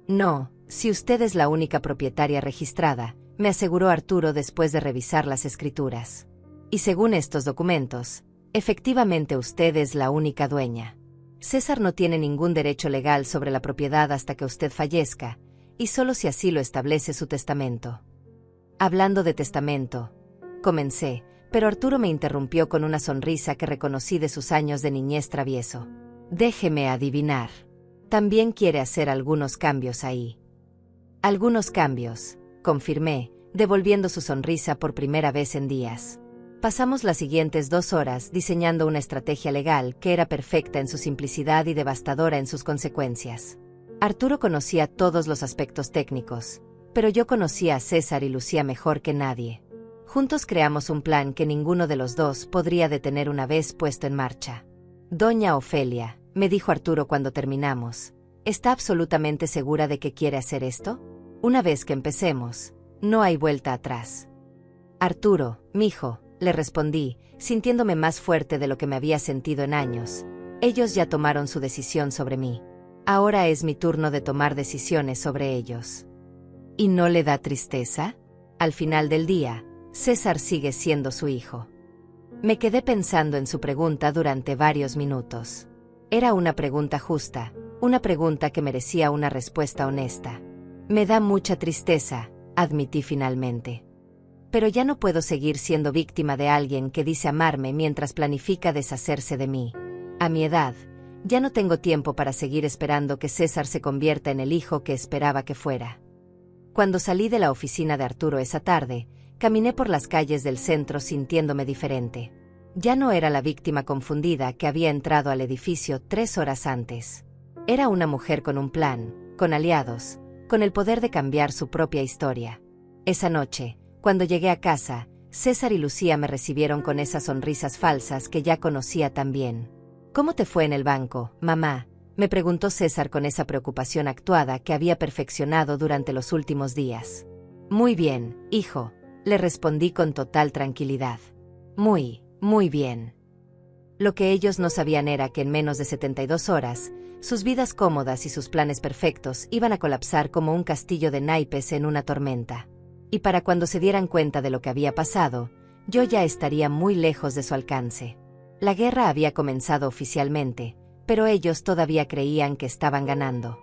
A: No, si usted es la única propietaria registrada, me aseguró Arturo después de revisar las escrituras. Y según estos documentos, efectivamente usted es la única dueña. César no tiene ningún derecho legal sobre la propiedad hasta que usted fallezca, y solo si así lo establece su testamento. Hablando de testamento, comencé, pero Arturo me interrumpió con una sonrisa que reconocí de sus años de niñez travieso. Déjeme adivinar. También quiere hacer algunos cambios ahí. Algunos cambios, confirmé, devolviendo su sonrisa por primera vez en días. Pasamos las siguientes 2 horas diseñando una estrategia legal que era perfecta en su simplicidad y devastadora en sus consecuencias. Arturo conocía todos los aspectos técnicos, pero yo conocía a César y Lucía mejor que nadie. Juntos creamos un plan que ninguno de los dos podría detener una vez puesto en marcha. Doña Ofelia, me dijo Arturo cuando terminamos, ¿está absolutamente segura de que quiere hacer esto? Una vez que empecemos, no hay vuelta atrás. Arturo, mijo, le respondí, sintiéndome más fuerte de lo que me había sentido en años. Ellos ya tomaron su decisión sobre mí. Ahora es mi turno de tomar decisiones sobre ellos. ¿Y no le da tristeza? Al final del día, César sigue siendo su hijo. Me quedé pensando en su pregunta durante varios minutos. Era una pregunta justa, una pregunta que merecía una respuesta honesta. Me da mucha tristeza, admití finalmente. Pero ya no puedo seguir siendo víctima de alguien que dice amarme mientras planifica deshacerse de mí. A mi edad, ya no tengo tiempo para seguir esperando que César se convierta en el hijo que esperaba que fuera. Cuando salí de la oficina de Arturo esa tarde, caminé por las calles del centro sintiéndome diferente. Ya no era la víctima confundida que había entrado al edificio 3 horas antes. Era una mujer con un plan, con aliados, con el poder de cambiar su propia historia. Esa noche, cuando llegué a casa, César y Lucía me recibieron con esas sonrisas falsas que ya conocía tan bien. ¿Cómo te fue en el banco, mamá?, me preguntó César con esa preocupación actuada que había perfeccionado durante los últimos días. Muy bien, hijo, le respondí con total tranquilidad. Muy bien. Lo que ellos no sabían era que en menos de 72 horas, sus vidas cómodas y sus planes perfectos iban a colapsar como un castillo de naipes en una tormenta. Y para cuando se dieran cuenta de lo que había pasado, yo ya estaría muy lejos de su alcance. La guerra había comenzado oficialmente, pero ellos todavía creían que estaban ganando.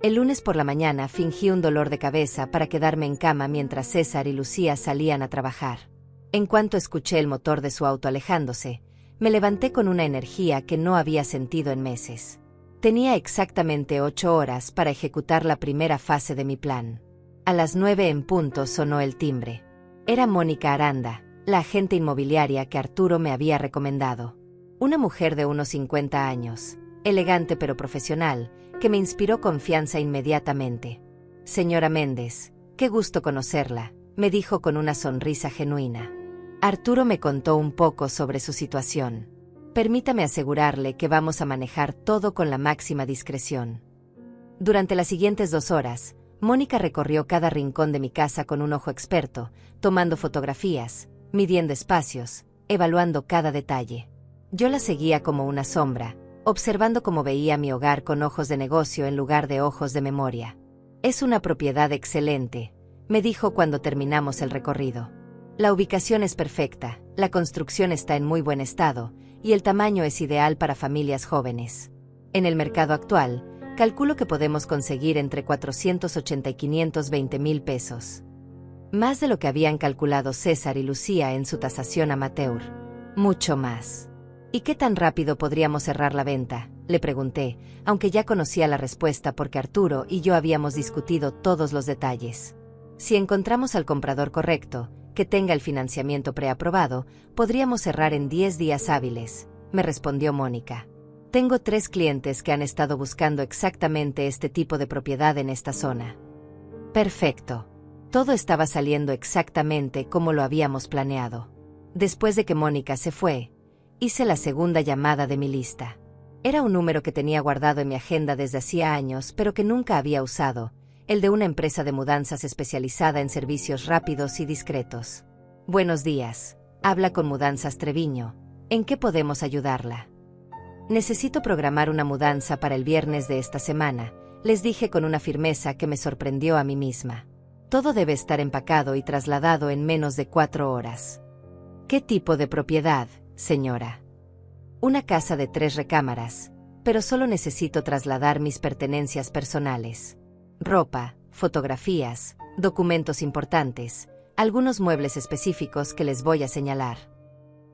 A: El lunes por la mañana fingí un dolor de cabeza para quedarme en cama mientras César y Lucía salían a trabajar. En cuanto escuché el motor de su auto alejándose, me levanté con una energía que no había sentido en meses. Tenía exactamente 8 horas para ejecutar la primera fase de mi plan. A las 9 en punto sonó el timbre. Era Mónica Aranda, la agente inmobiliaria que Arturo me había recomendado. Una mujer de unos 50 años, elegante pero profesional, que me inspiró confianza inmediatamente. Señora Méndez, qué gusto conocerla, me dijo con una sonrisa genuina. Arturo me contó un poco sobre su situación. Permítame asegurarle que vamos a manejar todo con la máxima discreción. Durante las siguientes 2 horas, Mónica recorrió cada rincón de mi casa con un ojo experto, tomando fotografías, midiendo espacios, evaluando cada detalle. Yo la seguía como una sombra, observando cómo veía mi hogar con ojos de negocio en lugar de ojos de memoria. Es una propiedad excelente, me dijo cuando terminamos el recorrido. La ubicación es perfecta, la construcción está en muy buen estado, y el tamaño es ideal para familias jóvenes. En el mercado actual, calculo que podemos conseguir entre 480 y 520,000 pesos. Más de lo que habían calculado César y Lucía en su tasación amateur. Mucho más. ¿Y qué tan rápido podríamos cerrar la venta?, le pregunté, aunque ya conocía la respuesta porque Arturo y yo habíamos discutido todos los detalles. Si encontramos al comprador correcto, que tenga el financiamiento preaprobado, podríamos cerrar en 10 días hábiles, me respondió Mónica. Tengo 3 clientes que han estado buscando exactamente este tipo de propiedad en esta zona. Perfecto. Todo estaba saliendo exactamente como lo habíamos planeado. Después de que Mónica se fue, hice la segunda llamada de mi lista. Era un número que tenía guardado en mi agenda desde hacía años, pero que nunca había usado, el de una empresa de mudanzas especializada en servicios rápidos y discretos. Buenos días, habla con Mudanzas Treviño. ¿En qué podemos ayudarla? Necesito programar una mudanza para el viernes de esta semana, les dije con una firmeza que me sorprendió a mí misma. Todo debe estar empacado y trasladado en menos de 4 horas. ¿Qué tipo de propiedad, señora? Una casa de 3 recámaras, pero solo necesito trasladar mis pertenencias personales. Ropa, fotografías, documentos importantes, algunos muebles específicos que les voy a señalar.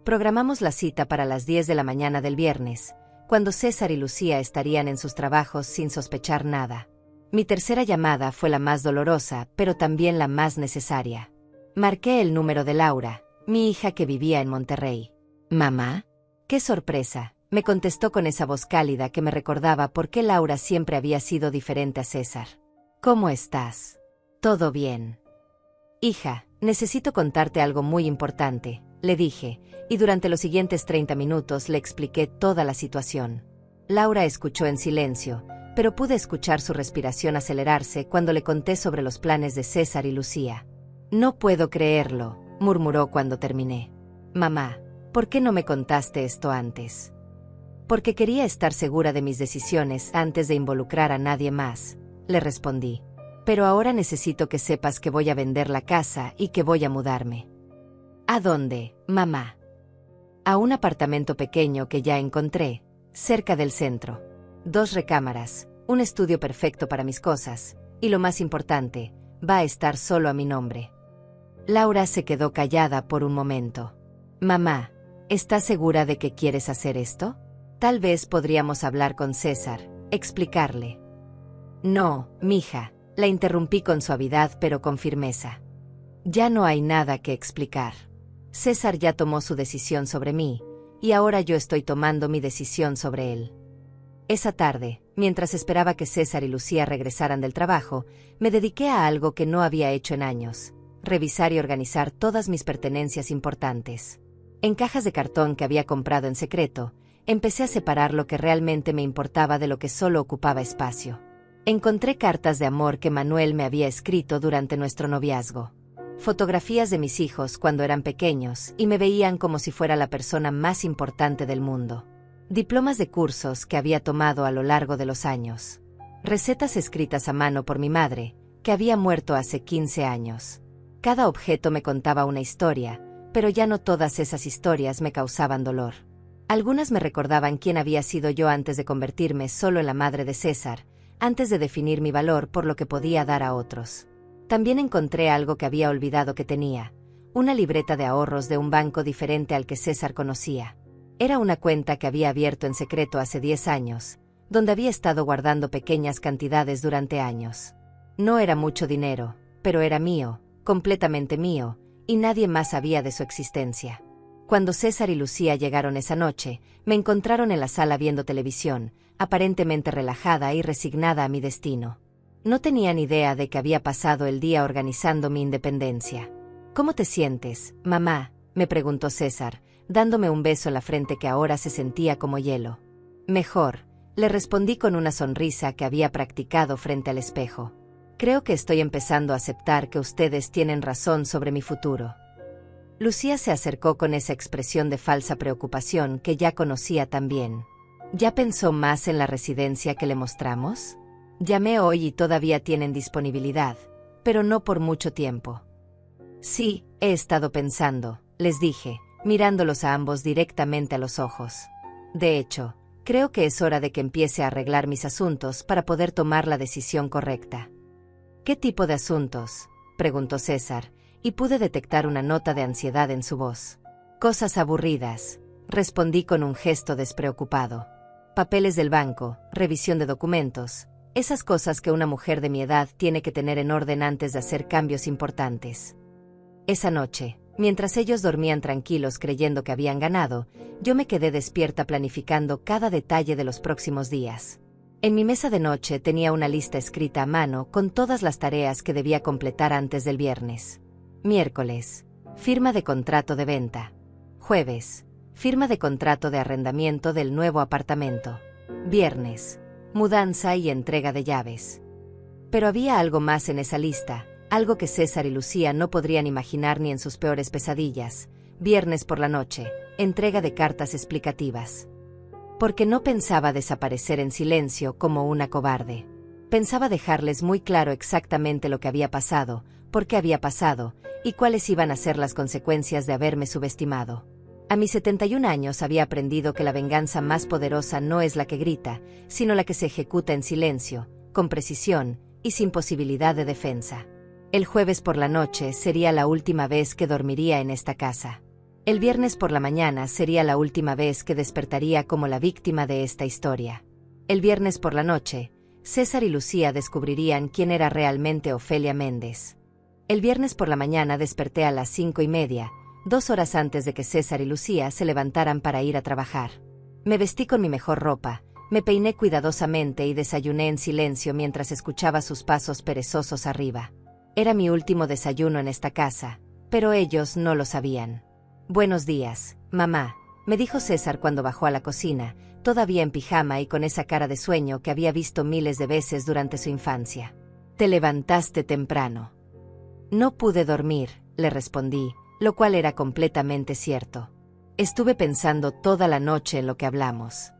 A: Programamos la cita para las 10 de la mañana del viernes, cuando César y Lucía estarían en sus trabajos sin sospechar nada. Mi tercera llamada fue la más dolorosa, pero también la más necesaria. Marqué el número de Laura, mi hija que vivía en Monterrey. ¿Mamá? ¡Qué sorpresa!, me contestó con esa voz cálida que me recordaba por qué Laura siempre había sido diferente a César. ¿Cómo estás? ¿Todo bien? Hija, necesito contarte algo muy importante, le dije, y durante los siguientes 30 minutos le expliqué toda la situación. Laura escuchó en silencio, pero pude escuchar su respiración acelerarse cuando le conté sobre los planes de César y Lucía. No puedo creerlo, murmuró cuando terminé. Mamá, ¿por qué no me contaste esto antes? Porque quería estar segura de mis decisiones antes de involucrar a nadie más, le respondí. Pero ahora necesito que sepas que voy a vender la casa y que voy a mudarme. ¿A dónde, mamá? A un apartamento pequeño que ya encontré, cerca del centro. 2 recámaras, un estudio perfecto para mis cosas, y lo más importante, va a estar solo a mi nombre. Laura se quedó callada por un momento. Mamá, ¿estás segura de que quieres hacer esto? Tal vez podríamos hablar con César, explicarle. No, mija, la interrumpí con suavidad pero con firmeza. Ya no hay nada que explicar. César ya tomó su decisión sobre mí, y ahora yo estoy tomando mi decisión sobre él. Esa tarde, mientras esperaba que César y Lucía regresaran del trabajo, me dediqué a algo que no había hecho en años: revisar y organizar todas mis pertenencias importantes. En cajas de cartón que había comprado en secreto, empecé a separar lo que realmente me importaba de lo que solo ocupaba espacio. Encontré cartas de amor que Manuel me había escrito durante nuestro noviazgo. Fotografías de mis hijos cuando eran pequeños y me veían como si fuera la persona más importante del mundo. Diplomas de cursos que había tomado a lo largo de los años. Recetas escritas a mano por mi madre, que había muerto hace 15 años. Cada objeto me contaba una historia, pero ya no todas esas historias me causaban dolor. Algunas me recordaban quién había sido yo antes de convertirme solo en la madre de César, antes de definir mi valor por lo que podía dar a otros. También encontré algo que había olvidado que tenía: una libreta de ahorros de un banco diferente al que César conocía. Era una cuenta que había abierto en secreto hace 10 años, donde había estado guardando pequeñas cantidades durante años. No era mucho dinero, pero era mío, completamente mío, y nadie más sabía de su existencia. Cuando César y Lucía llegaron esa noche, me encontraron en la sala viendo televisión, aparentemente relajada y resignada a mi destino. No tenían idea de que había pasado el día organizando mi independencia. ¿Cómo te sientes, mamá?, me preguntó César, dándome un beso en la frente que ahora se sentía como hielo. Mejor, le respondí con una sonrisa que había practicado frente al espejo. Creo que estoy empezando a aceptar que ustedes tienen razón sobre mi futuro. Lucía se acercó con esa expresión de falsa preocupación que ya conocía tan bien. ¿Ya pensó más en la residencia que le mostramos? Llamé hoy y todavía tienen disponibilidad, pero no por mucho tiempo. Sí, he estado pensando, les dije, mirándolos a ambos directamente a los ojos. De hecho, creo que es hora de que empiece a arreglar mis asuntos para poder tomar la decisión correcta. ¿Qué tipo de asuntos?, preguntó César, y pude detectar una nota de ansiedad en su voz. Cosas aburridas, respondí con un gesto despreocupado. Papeles del banco, revisión de documentos, esas cosas que una mujer de mi edad tiene que tener en orden antes de hacer cambios importantes. Esa noche, mientras ellos dormían tranquilos creyendo que habían ganado, yo me quedé despierta planificando cada detalle de los próximos días. En mi mesa de noche tenía una lista escrita a mano con todas las tareas que debía completar antes del viernes. Miércoles, firma de contrato de venta. Jueves, firma de contrato de arrendamiento del nuevo apartamento. Viernes, mudanza y entrega de llaves. Pero había algo más en esa lista, algo que César y Lucía no podrían imaginar ni en sus peores pesadillas. Viernes por la noche, entrega de cartas explicativas. Porque no pensaba desaparecer en silencio como una cobarde. Pensaba dejarles muy claro exactamente lo que había pasado, por qué había pasado, y cuáles iban a ser las consecuencias de haberme subestimado. A mis 71 años había aprendido que la venganza más poderosa no es la que grita, sino la que se ejecuta en silencio, con precisión y sin posibilidad de defensa. El jueves por la noche sería la última vez que dormiría en esta casa. El viernes por la mañana sería la última vez que despertaría como la víctima de esta historia. El viernes por la noche, César y Lucía descubrirían quién era realmente Ofelia Méndez. El viernes por la mañana desperté a las 5:30, 2 horas antes de que César y Lucía se levantaran para ir a trabajar. Me vestí con mi mejor ropa, me peiné cuidadosamente y desayuné en silencio mientras escuchaba sus pasos perezosos arriba. Era mi último desayuno en esta casa, pero ellos no lo sabían. «Buenos días, mamá», me dijo César cuando bajó a la cocina, todavía en pijama y con esa cara de sueño que había visto miles de veces durante su infancia. «Te levantaste temprano». «No pude dormir», le respondí, lo cual era completamente cierto. Estuve pensando toda la noche en lo que hablamos.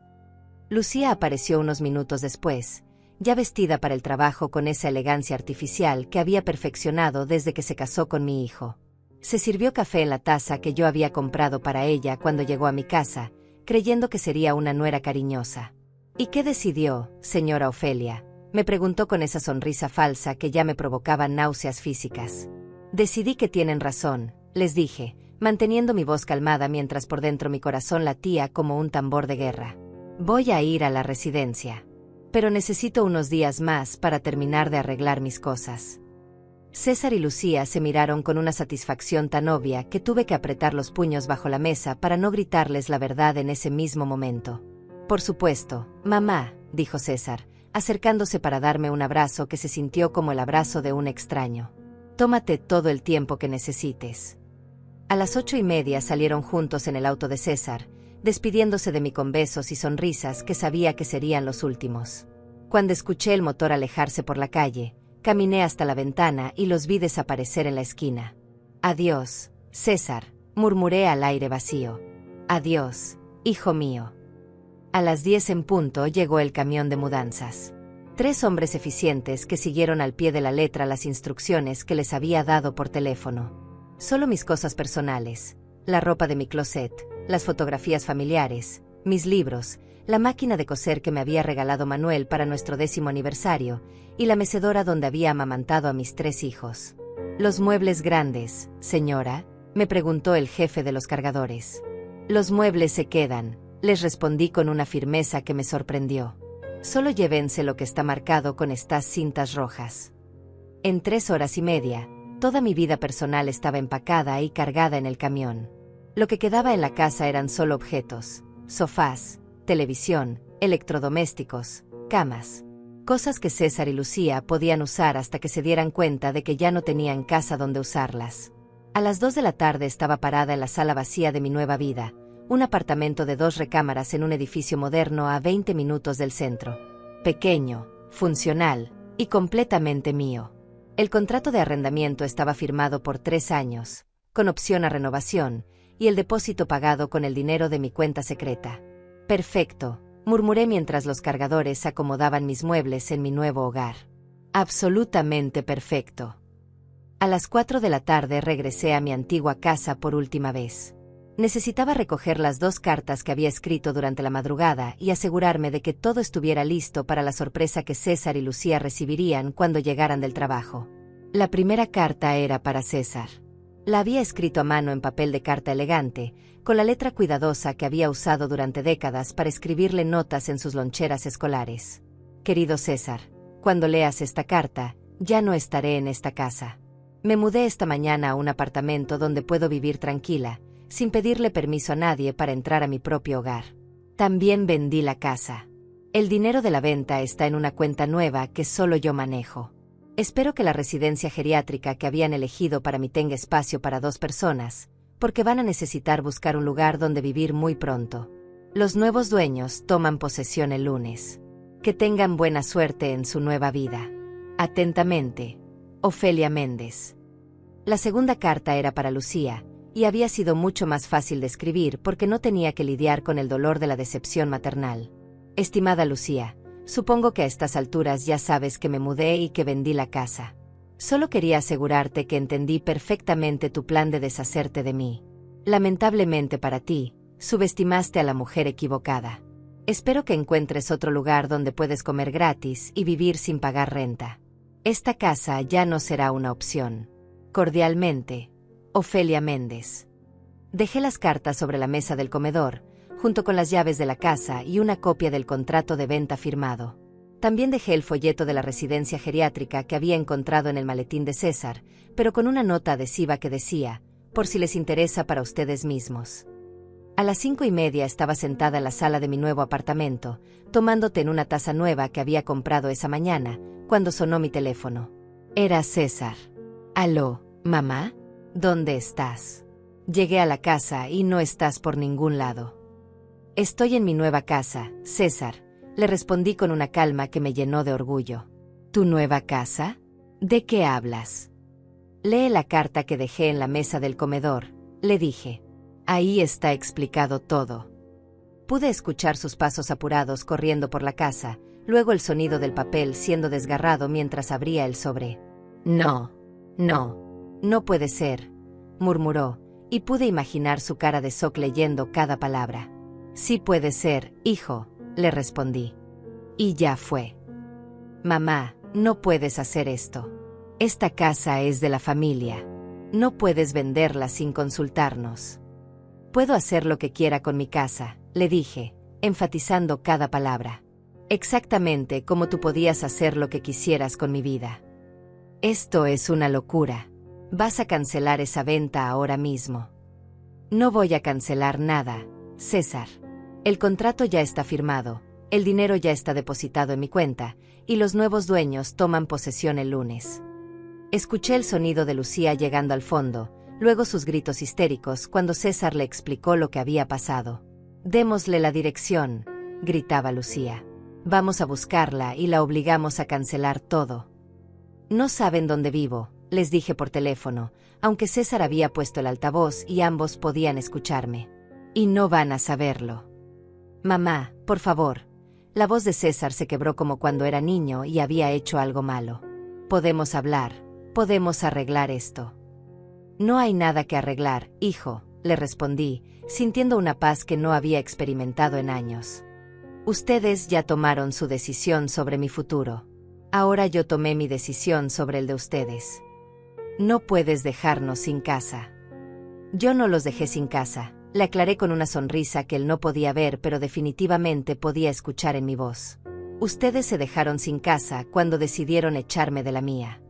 A: Lucía apareció unos minutos después, ya vestida para el trabajo con esa elegancia artificial que había perfeccionado desde que se casó con mi hijo. Se sirvió café en la taza que yo había comprado para ella cuando llegó a mi casa, creyendo que sería una nuera cariñosa. «¿Y qué decidió, señora Ofelia?», me preguntó con esa sonrisa falsa que ya me provocaba náuseas físicas. «Decidí que tienen razón», les dije, manteniendo mi voz calmada mientras por dentro mi corazón latía como un tambor de guerra. «Voy a ir a la residencia. Pero necesito unos días más para terminar de arreglar mis cosas». César y Lucía se miraron con una satisfacción tan obvia que tuve que apretar los puños bajo la mesa para no gritarles la verdad en ese mismo momento. «Por supuesto, mamá», dijo César, acercándose para darme un abrazo que se sintió como el abrazo de un extraño. «Tómate todo el tiempo que necesites». A las 8:30 salieron juntos en el auto de César, despidiéndose de mí con besos y sonrisas que sabía que serían los últimos. Cuando escuché el motor alejarse por la calle, caminé hasta la ventana y los vi desaparecer en la esquina. «Adiós, César», murmuré al aire vacío. «Adiós, hijo mío». A las 10 en punto llegó el camión de mudanzas. 3 hombres eficientes que siguieron al pie de la letra las instrucciones que les había dado por teléfono. Solo mis cosas personales, la ropa de mi closet, las fotografías familiares, mis libros, la máquina de coser que me había regalado Manuel para nuestro 10º aniversario, y la mecedora donde había amamantado a mis 3 hijos. «¿Los muebles grandes, señora?», me preguntó el jefe de los cargadores. «Los muebles se quedan», les respondí con una firmeza que me sorprendió. «Solo llévense lo que está marcado con estas cintas rojas». En 3 horas y media, toda mi vida personal estaba empacada y cargada en el camión. Lo que quedaba en la casa eran solo objetos: sofás, televisión, electrodomésticos, camas. Cosas que César y Lucía podían usar hasta que se dieran cuenta de que ya no tenían casa donde usarlas. A las 2 de la tarde estaba parada en la sala vacía de mi nueva vida, un apartamento de 2 recámaras en un edificio moderno a 20 minutos del centro. Pequeño, funcional Y completamente mío. El contrato de arrendamiento estaba firmado por 3 años, con opción a renovación, y el depósito pagado con el dinero de mi cuenta secreta. Perfecto, murmuré mientras los cargadores acomodaban mis muebles en mi nuevo hogar. Absolutamente perfecto. A las 4 de la tarde regresé a mi antigua casa por última vez. Necesitaba recoger las 2 cartas que había escrito durante la madrugada y asegurarme de que todo estuviera listo para la sorpresa que César y Lucía recibirían cuando llegaran del trabajo. La primera carta era para César. La había escrito a mano en papel de carta elegante, con la letra cuidadosa que había usado durante décadas para escribirle notas en sus loncheras escolares. Querido César, cuando leas esta carta, ya no estaré en esta casa. Me mudé esta mañana a un apartamento donde puedo vivir tranquila, sin pedirle permiso a nadie para entrar a mi propio hogar. También vendí la casa. El dinero de la venta está en una cuenta nueva que solo yo manejo. Espero que la residencia geriátrica que habían elegido para mí tenga espacio para 2 personas, porque van a necesitar buscar un lugar donde vivir muy pronto. Los nuevos dueños toman posesión el lunes. Que tengan buena suerte en su nueva vida. Atentamente, Ofelia Méndez. La segunda carta era para Lucía, y había sido mucho más fácil de escribir porque no tenía que lidiar con el dolor de la decepción maternal. Estimada Lucía, supongo que a estas alturas ya sabes que me mudé y que vendí la casa. Solo quería asegurarte que entendí perfectamente tu plan de deshacerte de mí. Lamentablemente para ti, subestimaste a la mujer equivocada. Espero que encuentres otro lugar donde puedes comer gratis y vivir sin pagar renta. Esta casa ya no será una opción. Cordialmente, Ofelia Méndez. Dejé las cartas sobre la mesa del comedor, junto con las llaves de la casa y una copia del contrato de venta firmado. También dejé el folleto de la residencia geriátrica que había encontrado en el maletín de César, pero con una nota adhesiva que decía, por si les interesa para ustedes mismos. A las 5:30 estaba sentada en la sala de mi nuevo apartamento, tomando té en una taza nueva que había comprado esa mañana, cuando sonó mi teléfono. Era César. «Aló, mamá, ¿dónde estás? Llegué a la casa y no estás por ningún lado». «Estoy en mi nueva casa, César», le respondí con una calma que me llenó de orgullo. «¿Tu nueva casa? ¿De qué hablas?» «Lee la carta que dejé en la mesa del comedor», le dije. «Ahí está explicado todo». Pude escuchar sus pasos apurados corriendo por la casa, luego el sonido del papel siendo desgarrado mientras abría el sobre. «No, no puede ser», murmuró, y pude imaginar su cara de shock leyendo cada palabra. «Sí puede ser, hijo», le respondí. Y ya fue. «Mamá, no puedes hacer esto. Esta casa es de la familia. No puedes venderla sin consultarnos». «Puedo hacer lo que quiera con mi casa», le dije, enfatizando cada palabra. «Exactamente como tú podías hacer lo que quisieras con mi vida». «Esto es una locura. Vas a cancelar esa venta ahora mismo». «No voy a cancelar nada, César. El contrato ya está firmado, el dinero ya está depositado en mi cuenta, y los nuevos dueños toman posesión el lunes». Escuché el sonido de Lucía llegando al fondo, luego sus gritos histéricos cuando César le explicó lo que había pasado. «Démosle la dirección», gritaba Lucía. «Vamos a buscarla y la obligamos a cancelar todo». «No saben dónde vivo», les dije por teléfono, aunque César había puesto el altavoz y ambos podían escucharme. «Y no van a saberlo». «Mamá, por favor». La voz de César se quebró como cuando era niño y había hecho algo malo. «Podemos hablar, podemos arreglar esto». «No hay nada que arreglar, hijo», le respondí, sintiendo una paz que no había experimentado en años. «Ustedes ya tomaron su decisión sobre mi futuro. Ahora yo tomé mi decisión sobre el de ustedes. No puedes dejarnos sin casa». «Yo no los dejé sin casa», le aclaré con una sonrisa que él no podía ver pero definitivamente podía escuchar en mi voz. «Ustedes se dejaron sin casa cuando decidieron echarme de la mía».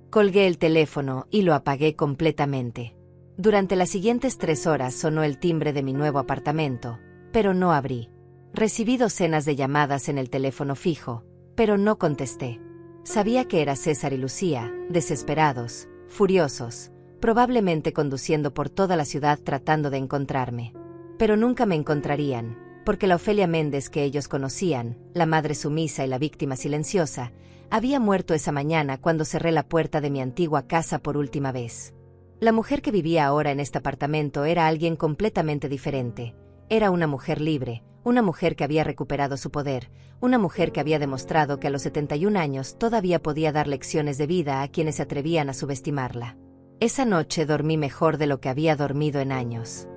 A: Colgué el teléfono y lo apagué completamente. Durante las siguientes 3 horas sonó el timbre de mi nuevo apartamento, pero no abrí. Recibí docenas de llamadas en el teléfono fijo, pero no contesté. Sabía que era César y Lucía, desesperados, furiosos, probablemente conduciendo por toda la ciudad tratando de encontrarme. Pero nunca me encontrarían, porque la Ofelia Méndez que ellos conocían, la madre sumisa y la víctima silenciosa, Había muerto esa mañana cuando cerré la puerta de mi antigua casa por última vez. La mujer que vivía ahora en este apartamento era alguien completamente diferente. Era una mujer libre, una mujer que había recuperado su poder, una mujer que había demostrado que a los 71 años todavía podía dar lecciones de vida a quienes se atrevían a subestimarla. Esa noche dormí mejor de lo que había dormido en años.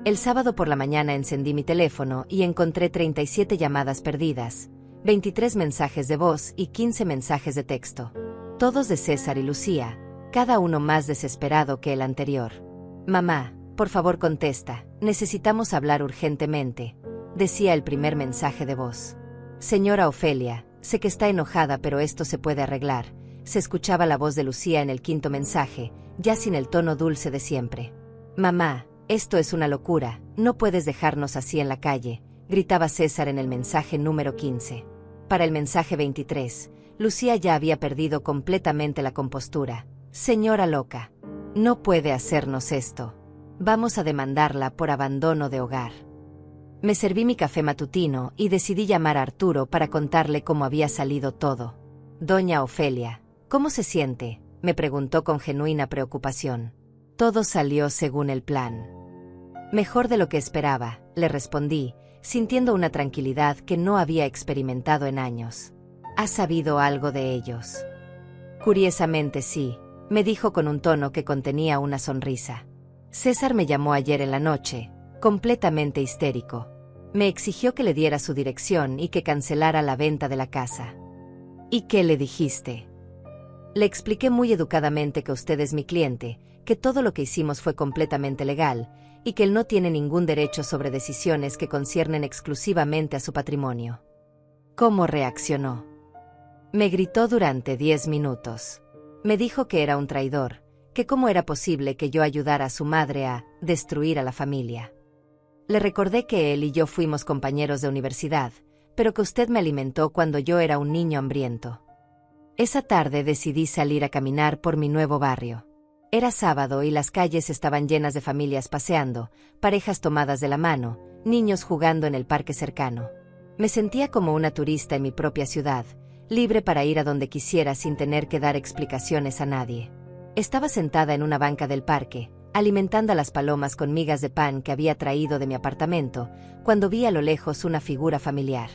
A: El sábado por la mañana encendí mi teléfono y encontré 37 llamadas perdidas, 23 mensajes de voz y 15 mensajes de texto. Todos de César y Lucía, cada uno más desesperado que el anterior. «Mamá, por favor contesta, necesitamos hablar urgentemente», decía el primer mensaje de voz. «Señora Ofelia, sé que está enojada pero esto se puede arreglar», se escuchaba la voz de Lucía en el quinto mensaje, ya sin el tono dulce de siempre. «Mamá, esto es una locura, no puedes dejarnos así en la calle», gritaba César en el mensaje número 15. Para el mensaje 23, Lucía ya había perdido completamente la compostura. «Señora loca, no puede hacernos esto. Vamos a demandarla por abandono de hogar». Me serví mi café matutino y decidí llamar a Arturo para contarle cómo había salido todo. «Doña Ofelia, ¿cómo se siente?», me preguntó con genuina preocupación. «Todo salió según el plan». «Mejor de lo que esperaba», le respondí, sintiendo una tranquilidad que no había experimentado en años. «¿Has sabido algo de ellos?». «Curiosamente sí», me dijo con un tono que contenía una sonrisa. «César me llamó ayer en la noche, completamente histérico. Me exigió que le diera su dirección y que cancelara la venta de la casa». «¿Y qué le dijiste?». «Le expliqué muy educadamente que usted es mi cliente, que todo lo que hicimos fue completamente legal, y que él no tiene ningún derecho sobre decisiones que conciernen exclusivamente a su patrimonio». ¿Cómo reaccionó? Me gritó durante 10 minutos. Me dijo que era un traidor, que cómo era posible que yo ayudara a su madre a destruir a la familia. Le recordé que él y yo fuimos compañeros de universidad, pero que usted me alimentó cuando yo era un niño hambriento. Esa tarde decidí salir a caminar por mi nuevo barrio. Era sábado y las calles estaban llenas de familias paseando, parejas tomadas de la mano, niños jugando en el parque cercano. Me sentía como una turista en mi propia ciudad, libre para ir a donde quisiera sin tener que dar explicaciones a nadie. Estaba sentada en una banca del parque, alimentando a las palomas con migas de pan que había traído de mi apartamento, cuando vi a lo lejos una figura familiar.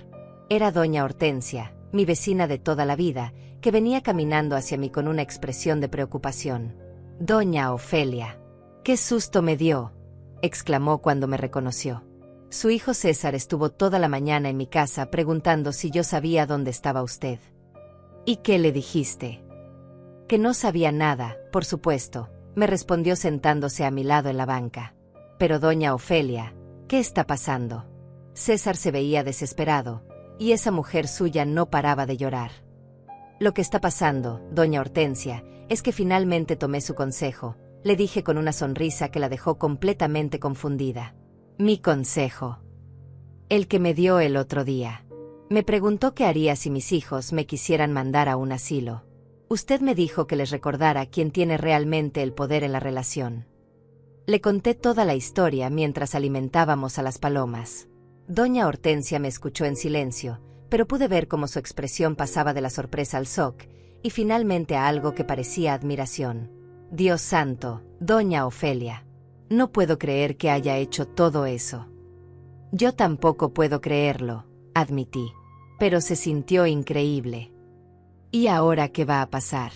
A: Era doña Hortensia, mi vecina de toda la vida, que venía caminando hacia mí con una expresión de preocupación. «Doña Ofelia, qué susto me dio», exclamó cuando me reconoció. Su hijo César estuvo toda la mañana en mi casa preguntando si yo sabía dónde estaba usted. «¿Y qué le dijiste?». «Que no sabía nada, por supuesto», me respondió sentándose a mi lado en la banca. «Pero doña Ofelia, ¿qué está pasando?». César se veía desesperado, y esa mujer suya no paraba de llorar. «Lo que está pasando, doña Hortensia, es que finalmente tomé su consejo», le dije con una sonrisa que la dejó completamente confundida. «¿Mi consejo?». «El que me dio el otro día. Me preguntó qué haría si mis hijos me quisieran mandar a un asilo. Usted me dijo que les recordara quién tiene realmente el poder en la relación». Le conté toda la historia mientras alimentábamos a las palomas. Doña Hortensia me escuchó en silencio, pero pude ver cómo su expresión pasaba de la sorpresa al shock, y finalmente a algo que parecía admiración. «Dios santo, doña Ofelia. No puedo creer que haya hecho todo eso». «Yo tampoco puedo creerlo», admití. «Pero se sintió increíble». «¿Y ahora qué va a pasar?».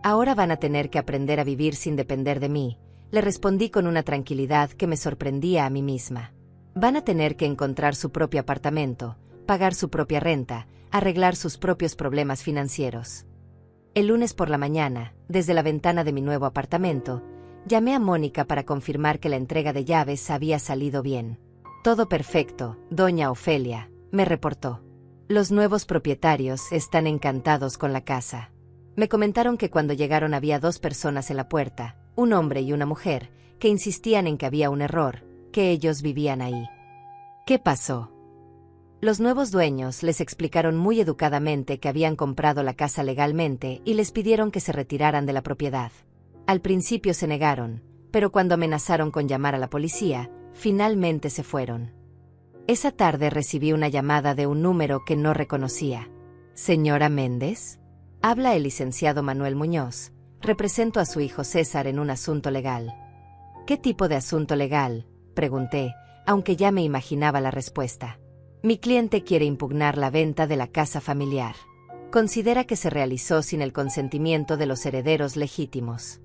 A: «Ahora van a tener que aprender a vivir sin depender de mí», le respondí con una tranquilidad que me sorprendía a mí misma. «Van a tener que encontrar su propio apartamento, pagar su propia renta, arreglar sus propios problemas financieros». El lunes por la mañana, desde la ventana de mi nuevo apartamento, llamé a Mónica para confirmar que la entrega de llaves había salido bien. «Todo perfecto, doña Ofelia», me reportó. «Los nuevos propietarios están encantados con la casa». Me comentaron que cuando llegaron había 2 personas en la puerta, un hombre y una mujer, que insistían en que había un error, que ellos vivían ahí. ¿Qué pasó? Los nuevos dueños les explicaron muy educadamente que habían comprado la casa legalmente y les pidieron que se retiraran de la propiedad. Al principio se negaron, pero cuando amenazaron con llamar a la policía, finalmente se fueron. Esa tarde recibí una llamada de un número que no reconocía. «¿Señora Méndez?». Habla el licenciado Manuel Muñoz. Represento a su hijo César en un asunto legal. ¿Qué tipo de asunto legal?, pregunté, aunque ya me imaginaba la respuesta. Mi cliente quiere impugnar la venta de la casa familiar. Considera que se realizó sin el consentimiento de los herederos legítimos.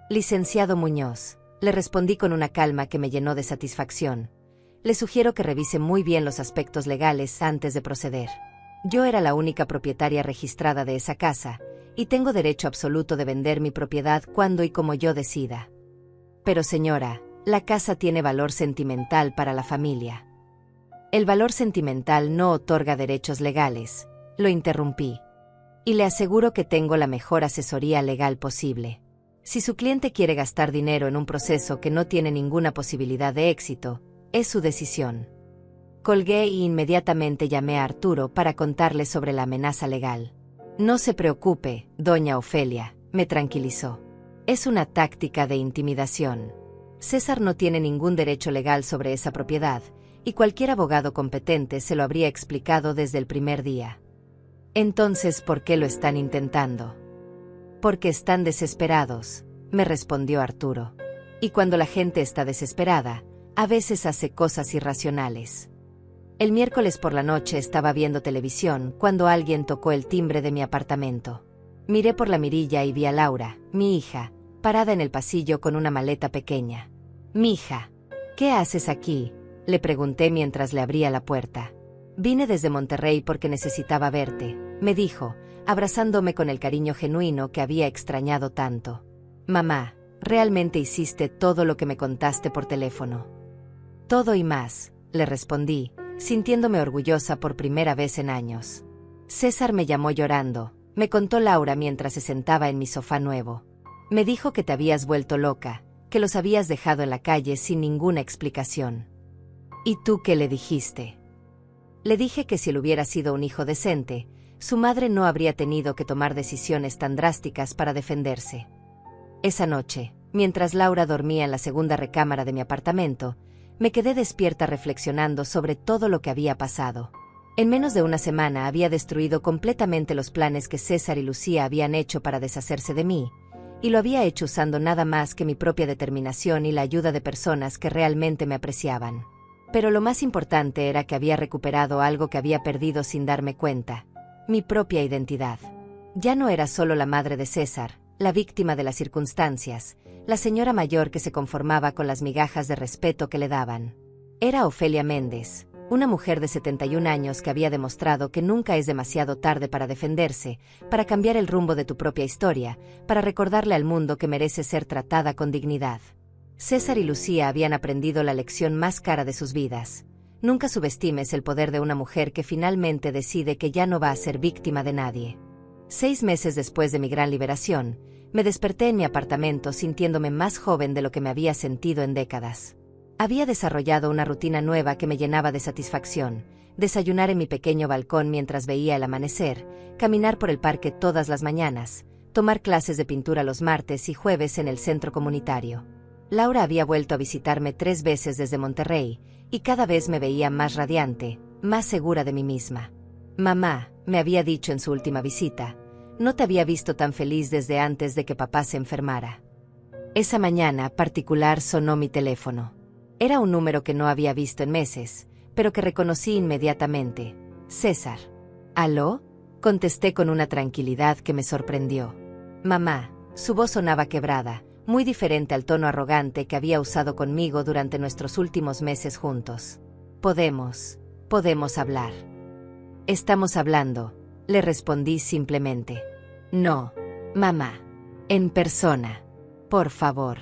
A: Licenciado Muñoz, le respondí con una calma que me llenó de satisfacción. Le sugiero que revise muy bien los aspectos legales antes de proceder. Yo era la única propietaria registrada de esa casa, y tengo derecho absoluto de vender mi propiedad cuando y como yo decida. Pero señora, la casa tiene valor sentimental para la familia. El valor sentimental no otorga derechos legales, lo interrumpí. Y le aseguro que tengo la mejor asesoría legal posible. Si su cliente quiere gastar dinero en un proceso que no tiene ninguna posibilidad de éxito, es su decisión. Colgué y inmediatamente llamé a Arturo para contarle sobre la amenaza legal. No se preocupe, doña Ofelia, me tranquilizó. Es una táctica de intimidación. César no tiene ningún derecho legal sobre esa propiedad, y cualquier abogado competente se lo habría explicado desde el primer día. Entonces, ¿por qué lo están intentando? Porque están desesperados, me respondió Arturo. Y cuando la gente está desesperada, a veces hace cosas irracionales. El miércoles por la noche estaba viendo televisión cuando alguien tocó el timbre de mi apartamento. Miré por la mirilla y vi a Laura, mi hija, parada en el pasillo con una maleta pequeña. «Mija, ¿qué haces aquí?», le pregunté mientras le abría la puerta. «Vine desde Monterrey porque necesitaba verte», me dijo, abrazándome con el cariño genuino que había extrañado tanto. «Mamá, realmente hiciste todo lo que me contaste por teléfono». «Todo y más», le respondí, sintiéndome orgullosa por primera vez en años. «César me llamó llorando», me contó Laura mientras se sentaba en mi sofá nuevo. «Me dijo que te habías vuelto loca, que los habías dejado en la calle sin ninguna explicación». «¿Y tú qué le dijiste?». Le dije que si él hubiera sido un hijo decente, su madre no habría tenido que tomar decisiones tan drásticas para defenderse. Esa noche, mientras Laura dormía en la segunda recámara de mi apartamento, me quedé despierta reflexionando sobre todo lo que había pasado. En menos de una semana había destruido completamente los planes que César y Lucía habían hecho para deshacerse de mí, y lo había hecho usando nada más que mi propia determinación y la ayuda de personas que realmente me apreciaban. Pero lo más importante era que había recuperado algo que había perdido sin darme cuenta: mi propia identidad. Ya no era solo la madre de César, la víctima de las circunstancias, la señora mayor que se conformaba con las migajas de respeto que le daban. Era Ofelia Méndez, una mujer de 71 años que había demostrado que nunca es demasiado tarde para defenderse, para cambiar el rumbo de tu propia historia, para recordarle al mundo que merece ser tratada con dignidad. César y Lucía habían aprendido la lección más cara de sus vidas. Nunca subestimes el poder de una mujer que finalmente decide que ya no va a ser víctima de nadie. 6 meses después de mi gran liberación, me desperté en mi apartamento sintiéndome más joven de lo que me había sentido en décadas. Había desarrollado una rutina nueva que me llenaba de satisfacción: desayunar en mi pequeño balcón mientras veía el amanecer, caminar por el parque todas las mañanas, tomar clases de pintura los martes y jueves en el centro comunitario. Laura había vuelto a visitarme 3 veces desde Monterrey, y cada vez me veía más radiante, más segura de mí misma. «Mamá», me había dicho en su última visita, «no te había visto tan feliz desde antes de que papá se enfermara». Esa mañana particular sonó mi teléfono. Era un número que no había visto en meses, pero que reconocí inmediatamente: «César». «¿Aló?», contesté con una tranquilidad que me sorprendió. «Mamá», su voz sonaba quebrada, muy diferente al tono arrogante que había usado conmigo durante nuestros últimos meses juntos. Podemos hablar». «Estamos hablando», le respondí simplemente. «No, mamá. En persona. Por favor».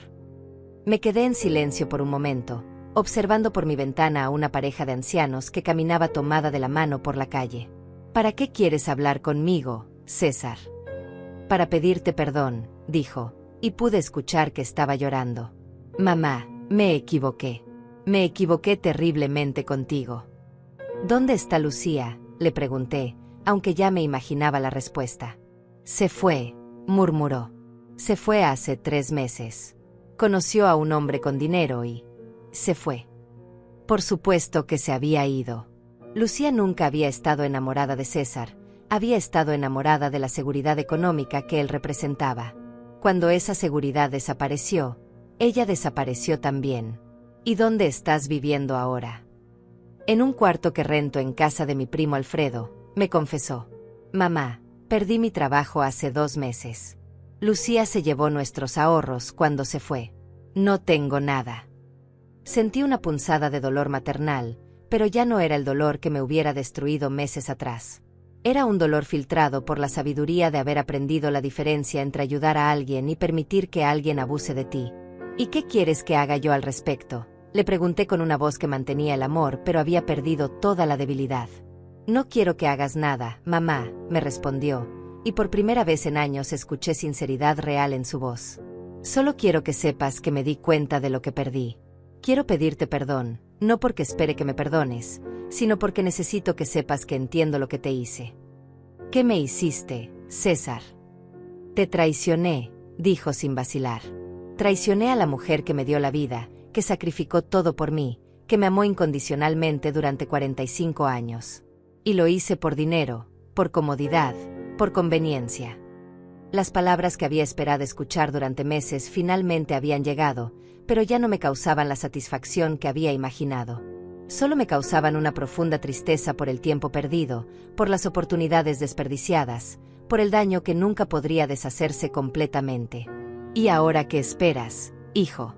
A: Me quedé en silencio por un momento, observando por mi ventana a una pareja de ancianos que caminaba tomada de la mano por la calle. «¿Para qué quieres hablar conmigo, César?» «Para pedirte perdón», dijo, y pude escuchar que estaba llorando. «Mamá, me equivoqué. Me equivoqué terriblemente contigo». «¿Dónde está Lucía?», le pregunté, aunque ya me imaginaba la respuesta. «Se fue», murmuró. «Se fue hace 3 meses. Conoció a un hombre con dinero y se fue». Por supuesto que se había ido. Lucía nunca había estado enamorada de César, Había estado enamorada de la seguridad económica que él representaba. Cuando esa seguridad desapareció, ella desapareció también. ¿Y dónde estás viviendo ahora? En un cuarto que rento en casa de mi primo Alfredo, me confesó. Mamá, perdí mi trabajo hace 2 meses. Lucía se llevó nuestros ahorros cuando se fue. No tengo nada. Sentí una punzada de dolor maternal, pero ya no era el dolor que me hubiera destruido meses atrás. Era un dolor filtrado por la sabiduría de haber aprendido la diferencia entre ayudar a alguien y permitir que alguien abuse de ti. ¿Y qué quieres que haga yo al respecto? Le pregunté con una voz que mantenía el amor, pero había perdido toda la debilidad. No quiero que hagas nada, mamá, me respondió, y por primera vez en años escuché sinceridad real en su voz. Solo quiero que sepas que me di cuenta de lo que perdí. Quiero pedirte perdón, no porque espere que me perdones, sino porque necesito que sepas que entiendo lo que te hice. ¿Qué me hiciste, César? Te traicioné, dijo sin vacilar. Traicioné a la mujer que me dio la vida, que sacrificó todo por mí, que me amó incondicionalmente durante 45 años. Y lo hice por dinero, por comodidad, por conveniencia. Las palabras que había esperado escuchar durante meses finalmente habían llegado, pero ya no me causaban la satisfacción que había imaginado. Solo me causaban una profunda tristeza por el tiempo perdido, por las oportunidades desperdiciadas, por el daño que nunca podría deshacerse completamente. ¿Y ahora qué esperas, hijo?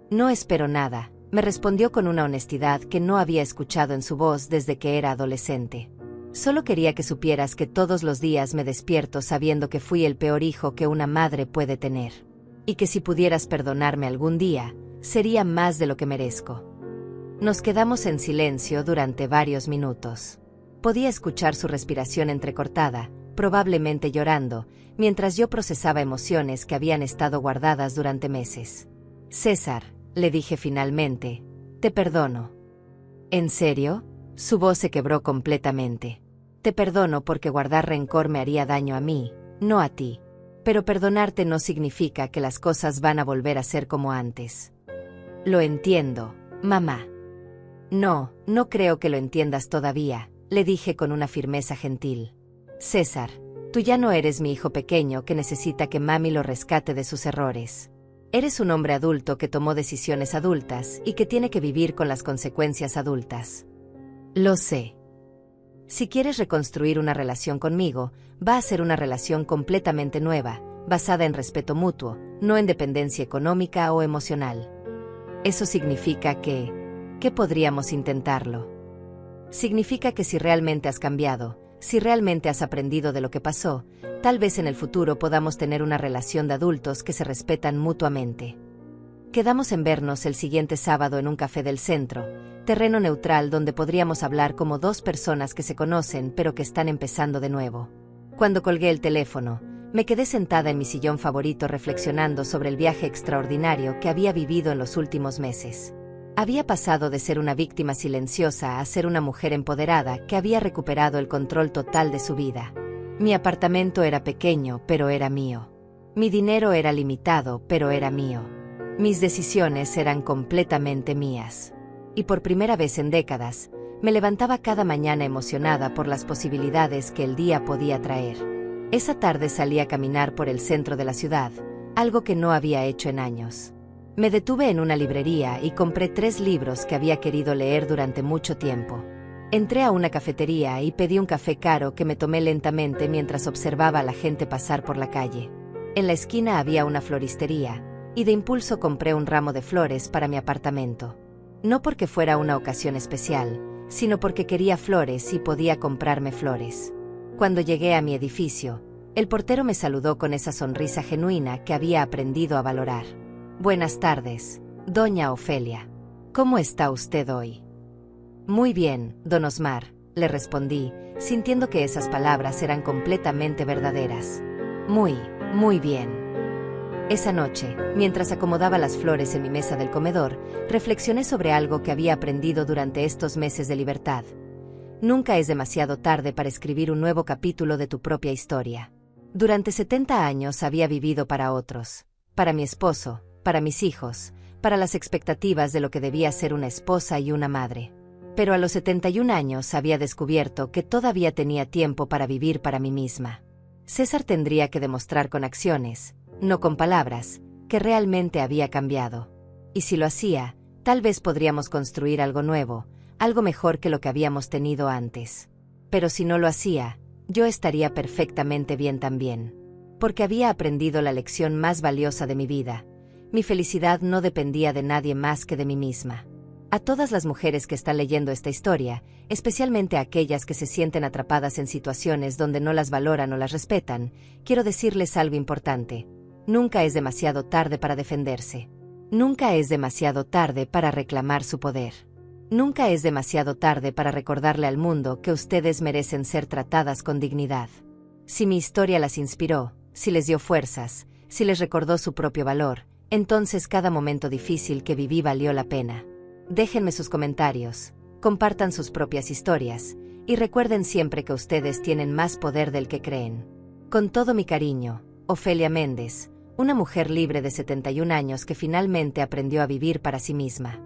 A: No espero nada, me respondió con una honestidad que no había escuchado en su voz desde que era adolescente. Solo quería que supieras que todos los días me despierto sabiendo que fui el peor hijo que una madre puede tener. Y que si pudieras perdonarme algún día, sería más de lo que merezco. Nos quedamos en silencio durante varios minutos. Podía escuchar su respiración entrecortada, probablemente llorando, mientras yo procesaba emociones que habían estado guardadas durante meses. César, le dije finalmente, te perdono. ¿En serio? Su voz se quebró completamente. Te perdono porque guardar rencor me haría daño a mí, no a ti. Pero perdonarte no significa que las cosas van a volver a ser como antes. Lo entiendo, mamá. No, no creo que lo entiendas todavía, le dije con una firmeza gentil. César, tú ya no eres mi hijo pequeño que necesita que mami lo rescate de sus errores. Eres un hombre adulto que tomó decisiones adultas y que tiene que vivir con las consecuencias adultas. Lo sé. Si quieres reconstruir una relación conmigo, va a ser una relación completamente nueva, basada en respeto mutuo, no en dependencia económica o emocional. Eso significa que podríamos intentarlo. Significa que si realmente has cambiado, si realmente has aprendido de lo que pasó, tal vez en el futuro podamos tener una relación de adultos que se respetan mutuamente. Quedamos en vernos el siguiente sábado en un café del centro, terreno neutral donde podríamos hablar como 2 personas que se conocen pero que están empezando de nuevo. Cuando colgué el teléfono, me quedé sentada en mi sillón favorito reflexionando sobre el viaje extraordinario que había vivido en los últimos meses. Había pasado de ser una víctima silenciosa a ser una mujer empoderada que había recuperado el control total de su vida. Mi apartamento era pequeño, pero era mío. Mi dinero era limitado, pero era mío. Mis decisiones eran completamente mías. Y por primera vez en décadas, me levantaba cada mañana emocionada por las posibilidades que el día podía traer. Esa tarde salí a caminar por el centro de la ciudad, algo que no había hecho en años. Me detuve en una librería y compré 3 libros que había querido leer durante mucho tiempo. Entré a una cafetería y pedí un café caro que me tomé lentamente mientras observaba a la gente pasar por la calle. En la esquina había una floristería, y de impulso compré un ramo de flores para mi apartamento. No porque fuera una ocasión especial, sino porque quería flores y podía comprarme flores. Cuando llegué a mi edificio, el portero me saludó con esa sonrisa genuina que había aprendido a valorar. Buenas tardes, doña Ofelia. ¿Cómo está usted hoy? Muy bien, don Osmar, le respondí, sintiendo que esas palabras eran completamente verdaderas. Muy bien. Esa noche, mientras acomodaba las flores en mi mesa del comedor, reflexioné sobre algo que había aprendido durante estos meses de libertad. Nunca es demasiado tarde para escribir un nuevo capítulo de tu propia historia. Durante 70 años había vivido para otros, para mi esposo, para mis hijos, para las expectativas de lo que debía ser una esposa y una madre. Pero a los 71 años había descubierto que todavía tenía tiempo para vivir para mí misma. César tendría que demostrar con acciones, no con palabras, que realmente había cambiado. Y si lo hacía, tal vez podríamos construir algo nuevo, algo mejor que lo que habíamos tenido antes. Pero si no lo hacía, yo estaría perfectamente bien también. Porque había aprendido la lección más valiosa de mi vida. Mi felicidad no dependía de nadie más que de mí misma. A todas las mujeres que están leyendo esta historia, especialmente a aquellas que se sienten atrapadas en situaciones donde no las valoran o las respetan, quiero decirles algo importante. Nunca es demasiado tarde para defenderse. Nunca es demasiado tarde para reclamar su poder. Nunca es demasiado tarde para recordarle al mundo que ustedes merecen ser tratadas con dignidad. Si mi historia las inspiró, si les dio fuerzas, si les recordó su propio valor, entonces cada momento difícil que viví valió la pena. Déjenme sus comentarios, compartan sus propias historias, y recuerden siempre que ustedes tienen más poder del que creen. Con todo mi cariño, Ofelia Méndez, una mujer libre de 71 años que finalmente aprendió a vivir para sí misma.